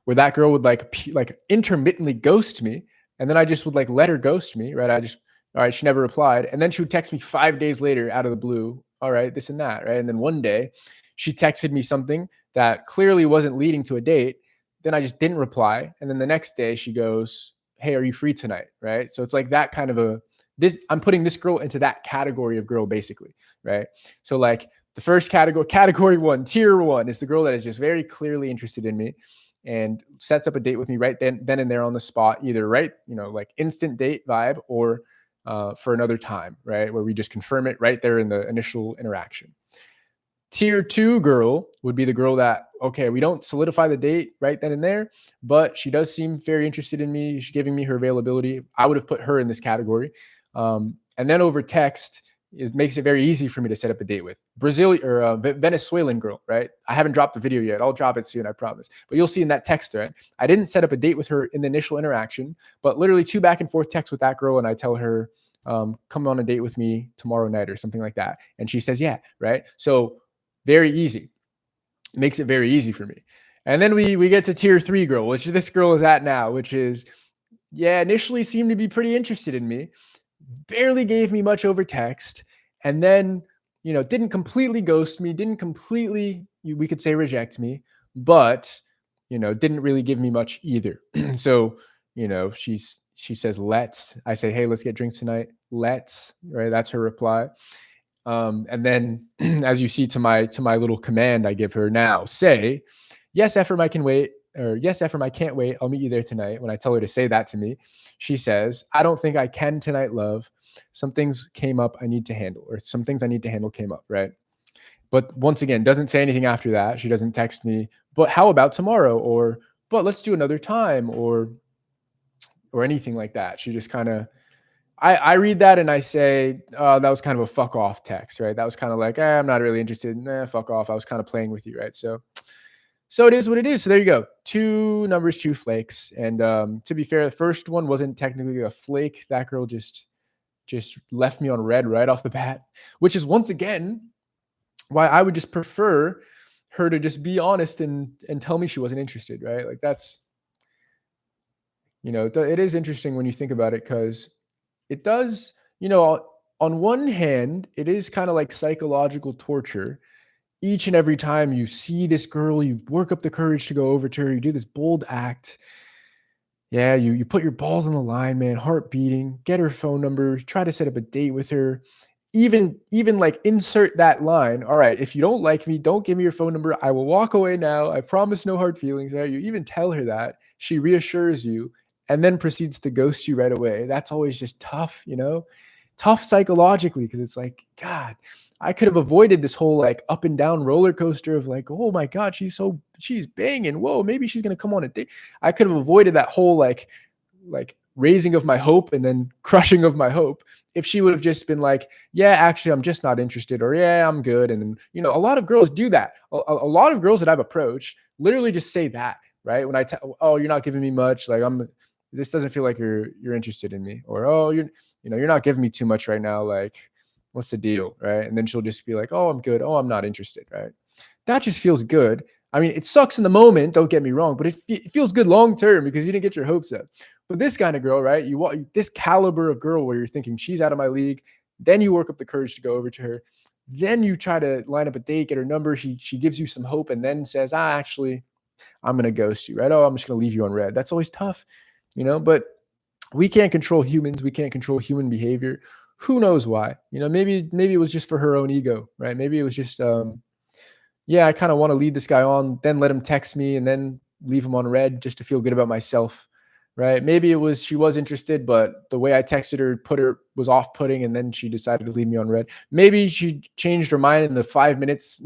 where that girl would like intermittently ghost me. And then I just would like let her ghost me, right? All right, she never replied. And then she would text me 5 days later out of the blue. All right, this and that, right? And then one day she texted me something that clearly wasn't leading to a date. Then I just didn't reply. And then the next day she goes, hey, are you free tonight? Right? So it's like that kind of I'm putting this girl into that category of girl basically, right? So like the first category 1, tier 1 is the girl that is just very clearly interested in me and sets up a date with me right then and there on the spot, either right, like instant date vibe, or for another time, right? Where we just confirm it right there in the initial interaction. Tier 2 girl would be the girl that, okay, we don't solidify the date right then and there, but she does seem very interested in me. She's giving me her availability. I would have put her in this category. And then over text, it makes it very easy for me to set up a date with. Brazilian or Venezuelan girl, right? I haven't dropped the video yet. I'll drop it soon, I promise. But you'll see in that text thread, I didn't set up a date with her in the initial interaction, but literally 2 back and forth texts with that girl, and I tell her, come on a date with me tomorrow night or something like that. And she says, yeah, right? So very easy. Makes it very easy for me. And then we get to tier 3 girl, which this girl is at now, which is, yeah, initially seemed to be pretty interested in me, barely gave me much over text, and then, didn't completely ghost me, didn't completely, we could say, reject me, but, didn't really give me much either. So, she says, let's, I say, hey, let's get drinks tonight. Let's, right? That's her reply. And then as you see to my little command I give her, now say, yes, Ephraim, I can wait. Or yes, Ephraim, I can't wait. I'll meet you there tonight. When I tell her to say that to me, she says, I don't think I can tonight, love. Some things came up I need to handle, or some things I need to handle came up, right? But once again, doesn't say anything after that. She doesn't text me, but how about tomorrow? Or, but let's do another time, or anything like that. She just kind of, I read that and I say, that was kind of a fuck off text, right? That was kind of like, I'm not really interested. Nah, fuck off. I was kind of playing with you, right? So it is what it is. So there you go. 2 numbers, 2 flakes. And to be fair, the first one wasn't technically a flake. That girl just left me on red right off the bat, which is once again why I would just prefer her to just be honest and tell me she wasn't interested, right? Like that's, it is interesting when you think about it, because it does, on one hand, it is kind of like psychological torture. Each and every time you see this girl, you work up the courage to go over to her, you do this bold act. Yeah, you put your balls on the line, man, heart beating, get her phone number, try to set up a date with her. even like insert that line. All right, if you don't like me, don't give me your phone number. I will walk away now. I promise no hard feelings. Right? You even tell her that. She reassures you and then proceeds to ghost you right away. That's always just tough, tough psychologically because it's like, God, I could have avoided this whole like up and down roller coaster of like, oh my God, she's banging. Whoa, maybe she's gonna come on a date. I could have avoided that whole like raising of my hope and then crushing of my hope if she would have just been like, yeah, actually, I'm just not interested, or yeah, I'm good. And then, a lot of girls do that. A lot of girls that I've approached literally just say that, right? When I tell, oh, you're not giving me much, like this doesn't feel like you're interested in me, or oh, you're not giving me too much right now, like what's the deal, right? And then she'll just be like, oh, I'm good, oh, I'm not interested, right? That just feels good. I mean, it sucks in the moment, don't get me wrong, but it feels good long term because you didn't get your hopes up. But this kind of girl, right? You want this caliber of girl where you're thinking she's out of my league, then you work up the courage to go over to her, then you try to line up a date, get her number, she gives you some hope, and then says, actually, I'm gonna ghost you, right? Oh, I'm just gonna leave you on red. That's always tough, but we can't control humans, we can't control human behavior. Who knows why? Maybe it was just for her own ego, right? Maybe it was just yeah, I kind of want to lead this guy on, then let him text me and then leave him on red just to feel good about myself, right? Maybe it was she was interested, but the way I texted her was off-putting, and then she decided to leave me on red. Maybe she changed her mind in the 5 minutes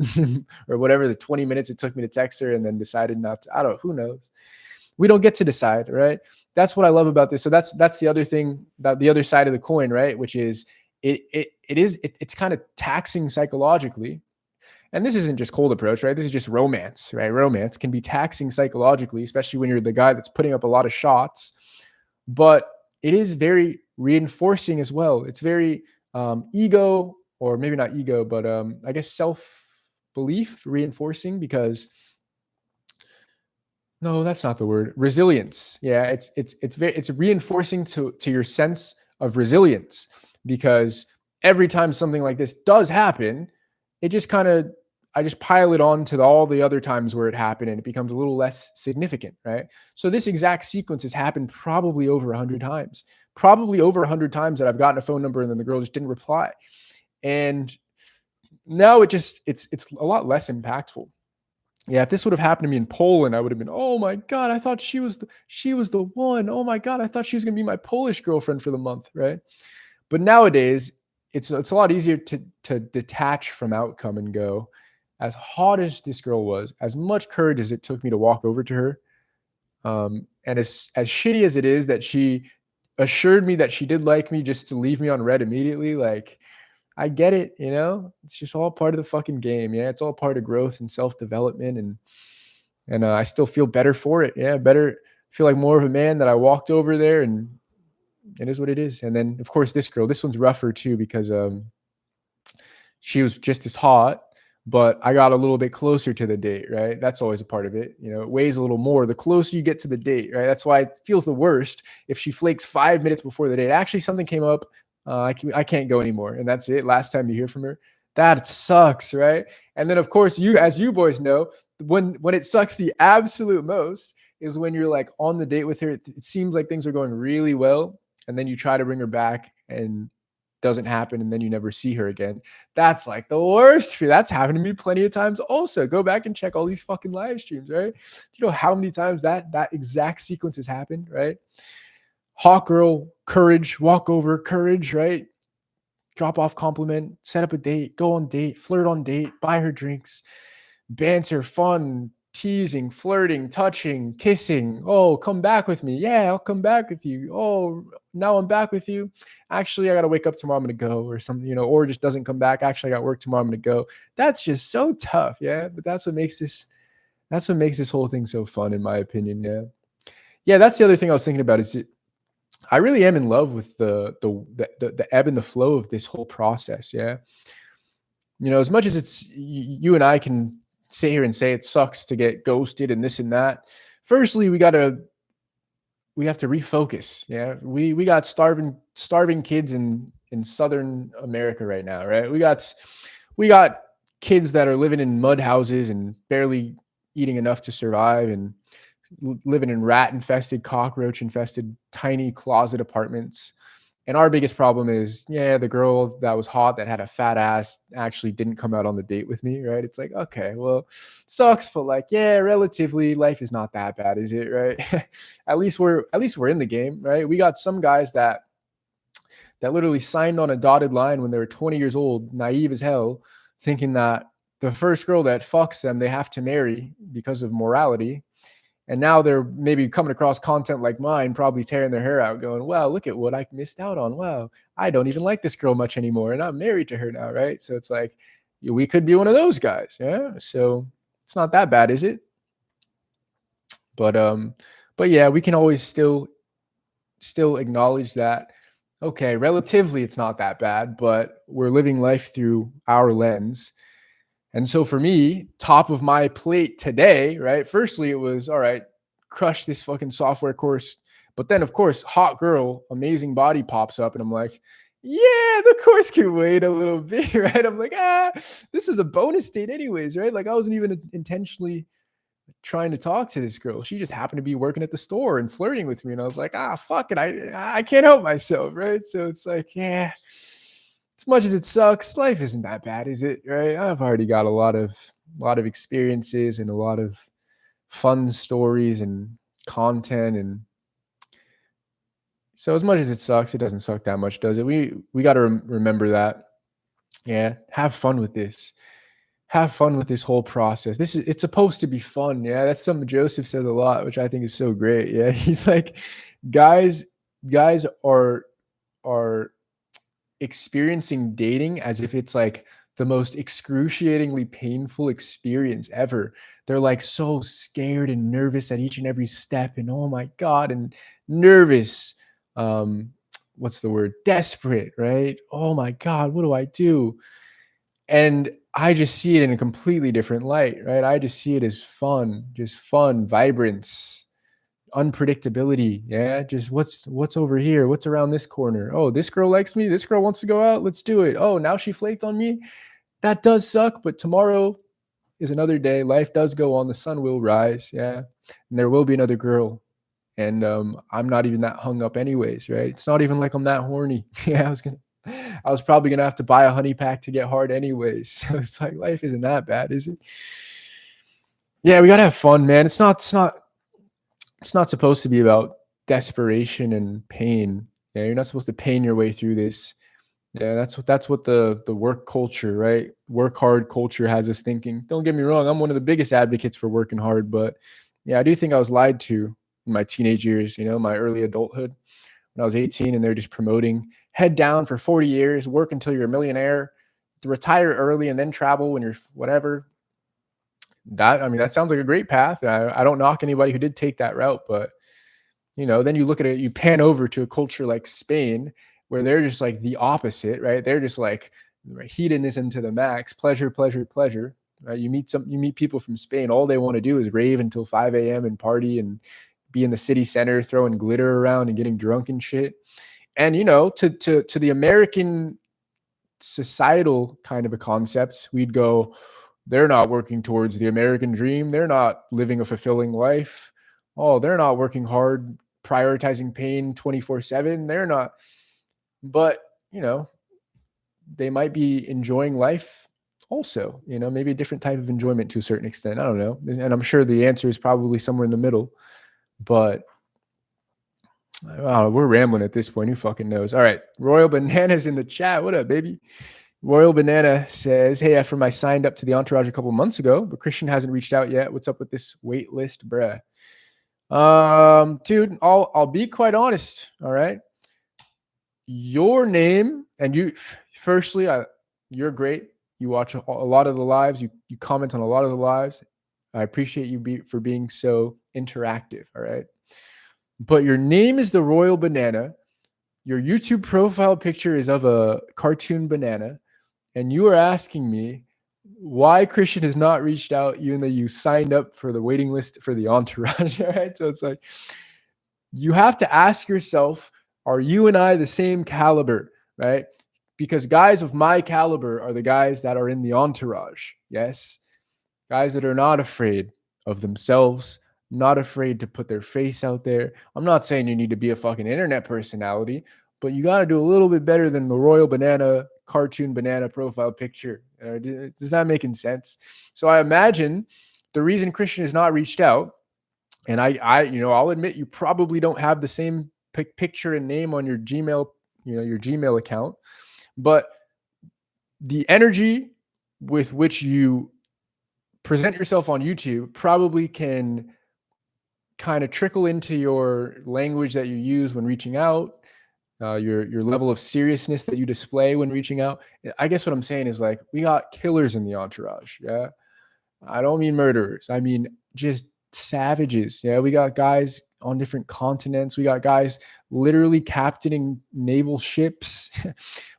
or whatever, the 20 minutes it took me to text her, and then decided not to. I don't know. Who knows? We don't get to decide, right? That's what I love about this. So that's the other thing, that the other side of the coin, right? Which is it's kind of taxing psychologically. And this isn't just cold approach, right? This is just romance, right? Romance can be taxing psychologically, especially when you're the guy that's putting up a lot of shots. But it is very reinforcing as well. It's very ego, or maybe not ego, but I guess self-belief reinforcing, because no, that's not the word. Resilience. Yeah, it's reinforcing to your sense of resilience, because every time something like this does happen, it just kind of I just pile it on to all the other times where it happened, and it becomes a little less significant, right? So this exact sequence has happened probably over 100 times. Probably over 100 times that I've gotten a phone number and then the girl just didn't reply. And now it's a lot less impactful. Yeah, if this would have happened to me in Poland, I would have been, oh my God, I thought she was the one. Oh my God, I thought she was gonna be my Polish girlfriend for the month, right? But nowadays, it's a lot easier to detach from outcome and go, as hot as this girl was, as much courage as it took me to walk over to her, and as shitty as it is that she assured me that she did like me just to leave me on red immediately, like, I get it, it's just all part of the fucking game. Yeah, it's all part of growth and self-development, and I still feel better for it. Yeah, better, feel like more of a man that I walked over there, and it is what it is. And then of course this one's rougher too, because she was just as hot, but I got a little bit closer to the date, right? That's always a part of it. It weighs a little more the closer you get to the date, right? That's why it feels the worst if she flakes 5 minutes before the date. Actually, something came up. I can't go anymore, and that's it. Last time you hear from her, that sucks, right? And then of course, as you boys know, when it sucks the absolute most is when you're like on the date with her. It seems like things are going really well, and then you try to bring her back and doesn't happen, and then you never see her again. That's like the worst for you. That's happened to me plenty of times also. Go back and check all these fucking live streams, right? Do you know how many times that exact sequence has happened, right? Hawk girl, courage, walk over, courage, right? Drop off compliment, set up a date, go on date, flirt on date, buy her drinks, banter, fun, teasing, flirting, touching, kissing. Oh, come back with me. Yeah, I'll come back with you. Oh, now I'm back with you. Actually, I got to wake up tomorrow. I'm going to go, or something, or just doesn't come back. Actually, I got work tomorrow. I'm going to go. That's just so tough. Yeah. But that's what makes this whole thing so fun, in my opinion. Yeah. Yeah. That's the other thing I was thinking about is I really am in love with the ebb and the flow of this whole process. Yeah. As much as it's you and I can sit here and say it sucks to get ghosted and this and that. Firstly, we have to refocus. Yeah. We got starving kids in Southern America right now, right? We got kids that are living in mud houses and barely eating enough to survive, and living in rat infested, cockroach infested, tiny closet apartments. And our biggest problem is, yeah, the girl that was hot that had a fat ass actually didn't come out on the date with me, right? It's like, okay, well, sucks, but like, yeah, relatively, life is not that bad, is it, right? At least we're in the game, right? We got some guys that literally signed on a dotted line when they were 20 years old, naive as hell, thinking that the first girl that fucks them, they have to marry because of morality. And now they're maybe coming across content like mine, probably tearing their hair out, going, wow, look at what I missed out on. Wow, I don't even like this girl much anymore. And I'm married to her now, right? So it's like, we could be one of those guys. Yeah. So it's not that bad, is it? But yeah, we can always still acknowledge that, okay, relatively it's not that bad, but we're living life through our lens. And so for me, top of my plate today, right? Firstly, it was all right, crush this fucking software course. But then, of course, hot girl, amazing body pops up, and I'm like, yeah, the course can wait a little bit, right? I'm like, this is a bonus date, anyways, right? Like I wasn't even intentionally trying to talk to this girl. She just happened to be working at the store and flirting with me. And I was like, fuck it. I can't help myself. Right. So it's like, yeah, as much as it sucks, life isn't that bad, is it? Right. I've already got a lot of experiences and a lot of fun stories and content. And so as much as it sucks, it doesn't suck that much, does it? We got to remember that. Yeah. Have fun with this. Have fun with this whole process. It's supposed to be fun. Yeah, that's something Joseph says a lot, which I think is so great. Yeah, he's like, guys, guys are experiencing dating as if it's like the most excruciatingly painful experience ever. They're like so scared and nervous at each and every step, and oh my god, and nervous. What's the word? Desperate, right? Oh my god, what do I do? And I just see it in a completely different light, right? I just see it as fun, just fun, vibrance, unpredictability. Yeah, just what's over here? What's around this corner? Oh, this girl likes me. This girl wants to go out. Let's do it. Oh, now she flaked on me. That does suck, but tomorrow is another day. Life does go on. The sun will rise. Yeah, and there will be another girl. And I'm not even that hung up, anyways, right? It's not even like I'm that horny. Yeah, I was probably gonna have to buy a honey pack to get hard anyways. So it's like life isn't that bad, is it? Yeah, we gotta have fun, man. It's not supposed to be about desperation and pain. Yeah, you're not supposed to pain your way through this. Yeah, that's what the work culture, right? Work hard culture has us thinking. Don't get me wrong, I'm one of the biggest advocates for working hard, but yeah, I do think I was lied to in my teenage years, my early adulthood when I was 18, and they're just promoting head down for 40 years, work until you're a millionaire, to retire early and then travel when you're whatever. That sounds like a great path. I don't knock anybody who did take that route, but then you look at it, you pan over to a culture like Spain, where they're just like the opposite, right? They're just like hedonism to the max, pleasure, pleasure, pleasure. Right? You meet people from Spain, all they want to do is rave until 5 a.m. and party and be in the city center, throwing glitter around and getting drunk and shit. And to the American societal kind of a concept, we'd go, they're not working towards the American dream. They're not living a fulfilling life. Oh, they're not working hard, prioritizing pain 24/7. They're not, but they might be enjoying life also, maybe a different type of enjoyment to a certain extent. I don't know. And I'm sure the answer is probably somewhere in the middle, but we're rambling at this point. Who fucking knows? All right. Royal Bananas in the chat. What up, baby? Royal Banana says, hey, Ephraim, I signed up to the Entourage a couple months ago, but Christian hasn't reached out yet. What's up with this wait list, bruh? Dude, I'll be quite honest. All right. Your name and you, firstly, you're great. You watch a lot of the lives. You comment on a lot of the lives. I appreciate you for being so interactive. All right. But your name is the Royal Banana. Your YouTube profile picture is of a cartoon banana. And you are asking me why Christian has not reached out, even though you signed up for the waiting list for the Entourage. All right. So it's like, you have to ask yourself, are you and I the same caliber? Right. Because guys of my caliber are the guys that are in the Entourage. Yes. Guys that are not afraid of themselves, not afraid to put their face out there. I'm not saying you need to be a fucking internet personality, but you got to do a little bit better than the royal banana cartoon banana profile picture. Does that making sense? So I imagine the reason Christian has not reached out, and I'll admit you probably don't have the same picture and name on your Gmail, your Gmail account, but the energy with which you present yourself on YouTube probably can kind of trickle into your language that you use when reaching out, your level of seriousness that you display when reaching out. I guess what I'm saying is, like, we got killers in the entourage. Yeah. I don't mean murderers. I mean just savages. Yeah. We got guys on different continents. We got guys literally captaining naval ships.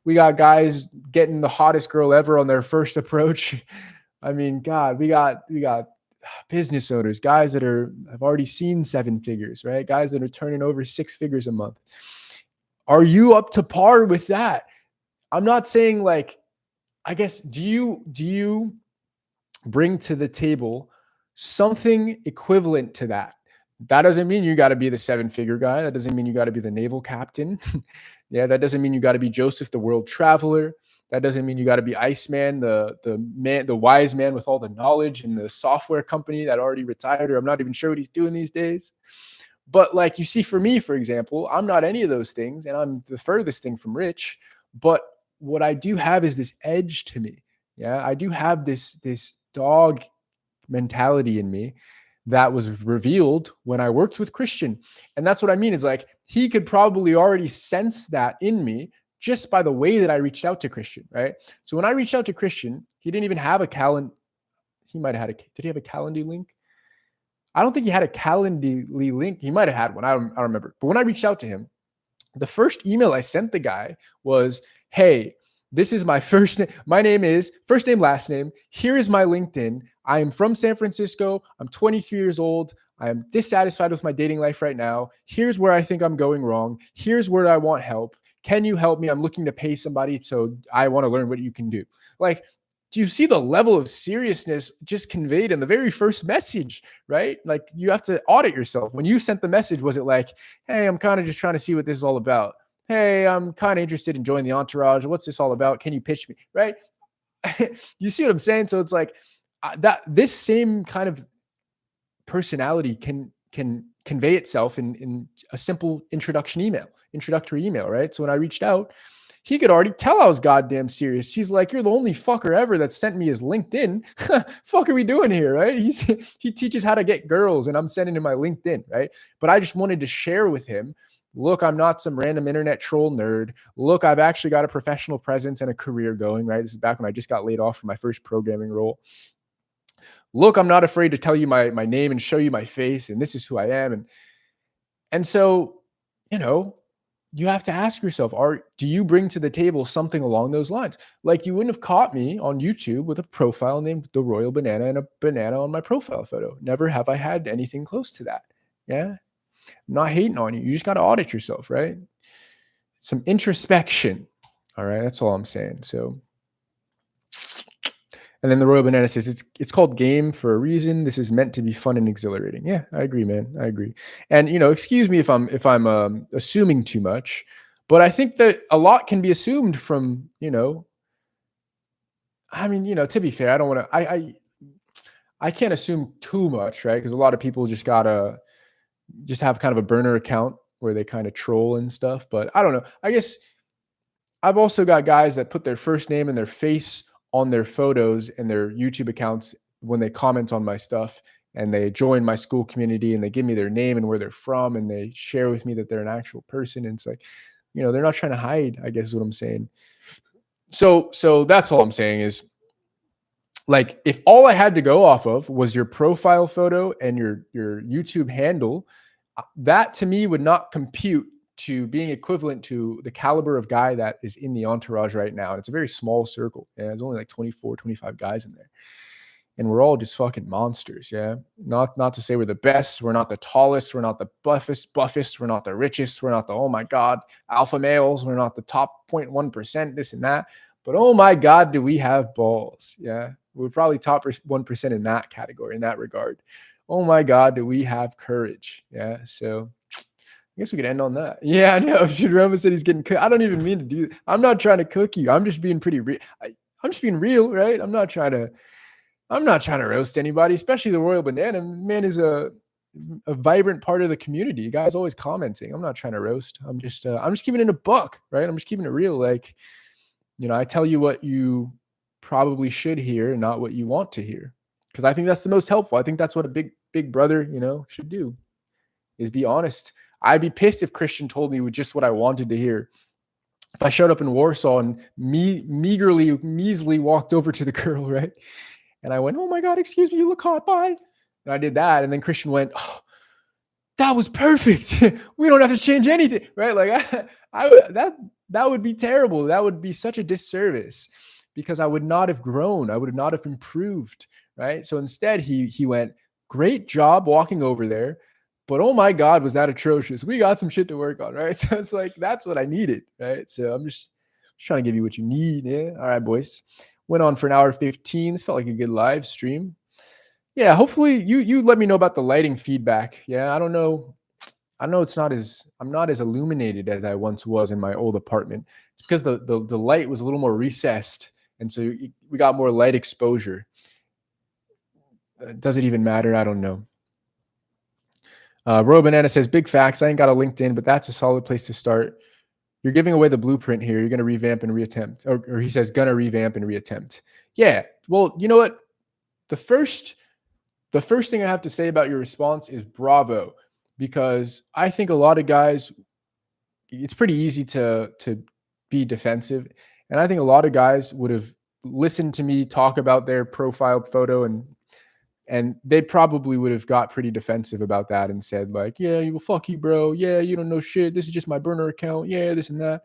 We got guys getting the hottest girl ever on their first approach. I mean, God, we got business owners, guys that have already seen 7 figures, right? Guys that are turning over 6 figures a month. Are you up to par with that? I'm not saying, like, I guess, do you bring to the table something equivalent to that? That doesn't mean you got to be the 7-figure guy. That doesn't mean you got to be the naval captain. Yeah, that doesn't mean you got to be Joseph the world traveler. That doesn't mean you got to be Iceman, the wise man with all the knowledge in the software company that already retired, or I'm not even sure what he's doing these days. But, like, you see, for me, for example, I'm not any of those things, and I'm the furthest thing from rich. But what I do have is this edge to me. Yeah, I do have this dog mentality in me that was revealed when I worked with Christian. And that's what I mean is, like, he could probably already sense that in me just by the way that I reached out to Christian, right? So when I reached out to Christian, he didn't even have a calendar. He might have had did he have a Calendly link? I don't think he had a Calendly link. He might have had one. I don't remember. But when I reached out to him, the first email I sent the guy was, hey, this is my first name. My name is first name, last name. Here is my LinkedIn. I am from San Francisco. I'm 23 years old. I am dissatisfied with my dating life right now. Here's where I think I'm going wrong. Here's where I want help. Can you help me? I'm looking to pay somebody, so I want to learn what you can do. Like, do you see the level of seriousness just conveyed in the very first message, right? Like, you have to audit yourself. When you sent the message, was it like, hey, I'm kind of just trying to see what this is all about? Hey, I'm kind of interested in joining the entourage. What's this all about? Can you pitch me? Right? You see what I'm saying? So it's like that this same kind of personality can convey itself in a simple introductory email, right? So when I reached out, he could already tell I was goddamn serious. He's like, you're the only fucker ever that sent me his LinkedIn. Fuck are we doing here, right? He teaches how to get girls, and I'm sending him my LinkedIn, right? But I just wanted to share with him, look, I'm not some random internet troll nerd. Look, I've actually got a professional presence and a career going, right? This is back when I just got laid off from my first programming role. Look, I'm not afraid to tell you my name and show you my face, and this is who I am. And so, you have to ask yourself, do you bring to the table something along those lines? Like, you wouldn't have caught me on YouTube with a profile named The Royal Banana and a banana on my profile photo. Never have I had anything close to that. Yeah. I'm not hating on you. You just got to audit yourself, right? Some introspection. All right. That's all I'm saying. So, and then the Royal Banana says, it's called game for a reason. This is meant to be fun and exhilarating. Yeah, I agree, man. I agree. And, excuse me if I'm assuming too much, but I think that a lot can be assumed from, to be fair, I don't want to, I can't assume too much, right? Because a lot of people just have kind of a burner account where they kind of troll and stuff. But I don't know. I guess I've also got guys that put their first name and their face on their photos and their YouTube accounts when they comment on my stuff, and they join my school community, and they give me their name and where they're from, and they share with me that they're an actual person. And it's like, they're not trying to hide, I guess is what I'm saying. So that's all I'm saying is, like, if all I had to go off of was your profile photo and your YouTube handle, that to me would not compute to being equivalent to the caliber of guy that is in the entourage right now. And it's a very small circle. Yeah, there's only like 24, 25 guys in there. And we're all just fucking monsters. Yeah. Not to say we're the best. We're not the tallest. We're not the buffest. We're not the richest. We're not the, oh my God, alpha males. We're not the top 0.1%, this and that. But oh my God, do we have balls? Yeah. We're probably top 1% in that category, in that regard. Oh my God, do we have courage? Yeah. So I guess we could end on that. Yeah, I know. Jerome said he's getting cooked. I don't even mean to do that. I'm not trying to cook you. I'm just being pretty real. I'm just being real, right? I'm not trying to roast anybody, especially the Royal Banana. Man is a vibrant part of the community. Guys always commenting. I'm not trying to roast. I'm just keeping it a buck, right? I'm just keeping it real. Like, I tell you what you probably should hear, not what you want to hear. Because I think that's the most helpful. I think that's what a big brother, should do, is be honest. I'd be pissed if Christian told me with just what I wanted to hear. If I showed up in Warsaw and measly walked over to the girl, right? And I went, "Oh my God, excuse me, you look hot, bye." And I did that. And then Christian went, "Oh, that was perfect. We don't have to change anything," right? Like that would be terrible. That would be such a disservice because I would not have grown. I would not have improved, right? So instead he went, "Great job walking over there. But oh my God, was that atrocious? We got some shit to work on," right? So it's like, that's what I needed, right? So I'm just trying to give you what you need. Yeah. All right, boys. Went on for an hour 15. This felt like a good live stream. Yeah, hopefully you let me know about the lighting feedback. Yeah, I don't know. I know I'm not as illuminated as I once was in my old apartment. It's because the light was a little more recessed, and so we got more light exposure. Does it even matter? I don't know. Royal Banana says, "Big facts. I ain't got a LinkedIn, but that's a solid place to start. You're giving away the blueprint here. You're going to revamp and reattempt." Or he says, "Gonna revamp and reattempt." Yeah. Well, you know what? The first thing I have to say about your response is bravo, because I think a lot of guys, it's pretty easy to be defensive, and I think a lot of guys would have listened to me talk about their profile photo, and they probably would have got pretty defensive about that and said like, "Yeah, you will fuck you, bro. Yeah, you don't know shit. This is just my burner account. Yeah, this and that."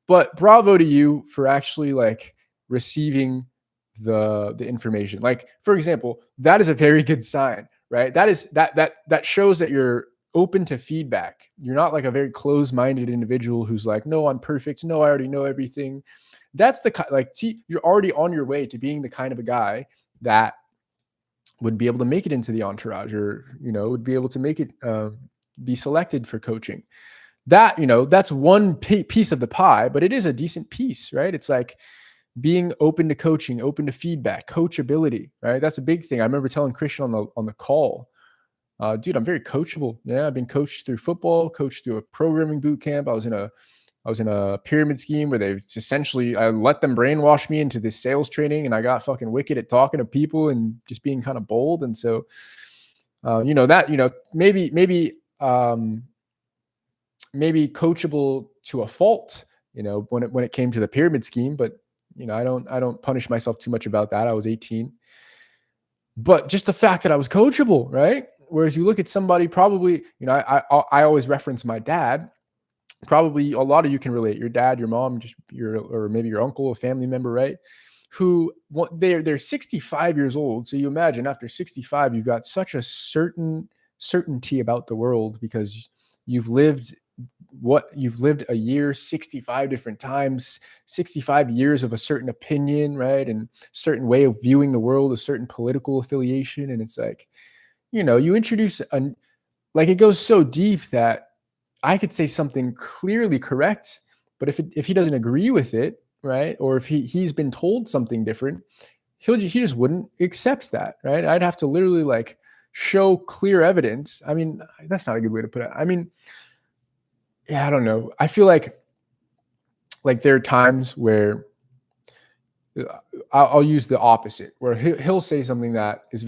But bravo to you for actually like receiving the information. Like, for example, that is a very good sign, right? That shows that you're open to feedback. You're not like a very closed-minded individual who's like, "No, I'm perfect. No, I already know everything." That's you're already on your way to being the kind of a guy that would be able to make it into the entourage, or would be able to make it be selected for coaching. That's one piece of the pie, but it is a decent piece, right? It's like being open to coaching, open to feedback, coachability, right? That's a big thing. I remember telling Christian on the call, "Dude, I'm very coachable. Yeah, I've been coached through football, coached through a programming boot camp. I was in a pyramid scheme where I let them brainwash me into this sales training, and I got fucking wicked at talking to people and just being kind of bold." And so, maybe coachable to a fault, when it came to the pyramid scheme. But I don't punish myself too much about that. I was 18, but just the fact that I was coachable, right? Whereas you look at somebody, probably, I always reference my dad. Probably a lot of you can relate. Your dad, your mom, or maybe your uncle, a family member, right? Who they're 65 years old. So you imagine after 65, you've got such a certainty about the world because you've lived a year 65 different times, 65 years of a certain opinion, right? And certain way of viewing the world, a certain political affiliation. And it's like, you introduce like, it goes so deep that I could say something clearly correct, but if he doesn't agree with it, right? Or if he's been told something different, he just wouldn't accept that, right? I'd have to literally like show clear evidence. I mean, that's not a good way to put it. I mean, yeah, I don't know. I feel like there are times where I'll use the opposite, where he'll say something that is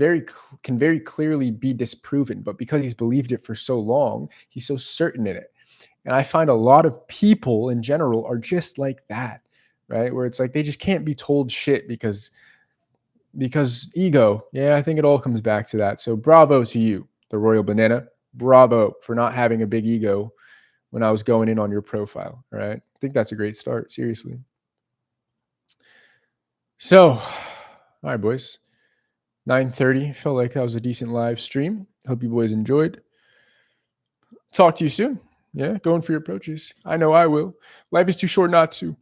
can very clearly be disproven, but because he's believed it for so long, he's so certain in it. And I find a lot of people in general are just like that, right? Where it's like they just can't be told shit because ego. Yeah, I think it all comes back to that. So bravo to you, the Royal Banana. Bravo for not having a big ego when I was going in on your profile. All right. I think that's a great start. Seriously. So, all right, boys. 9:30. Felt like that was a decent live stream. Hope you boys enjoyed. Talk to you soon. Yeah, going for your approaches. I know I will. Life is too short not to.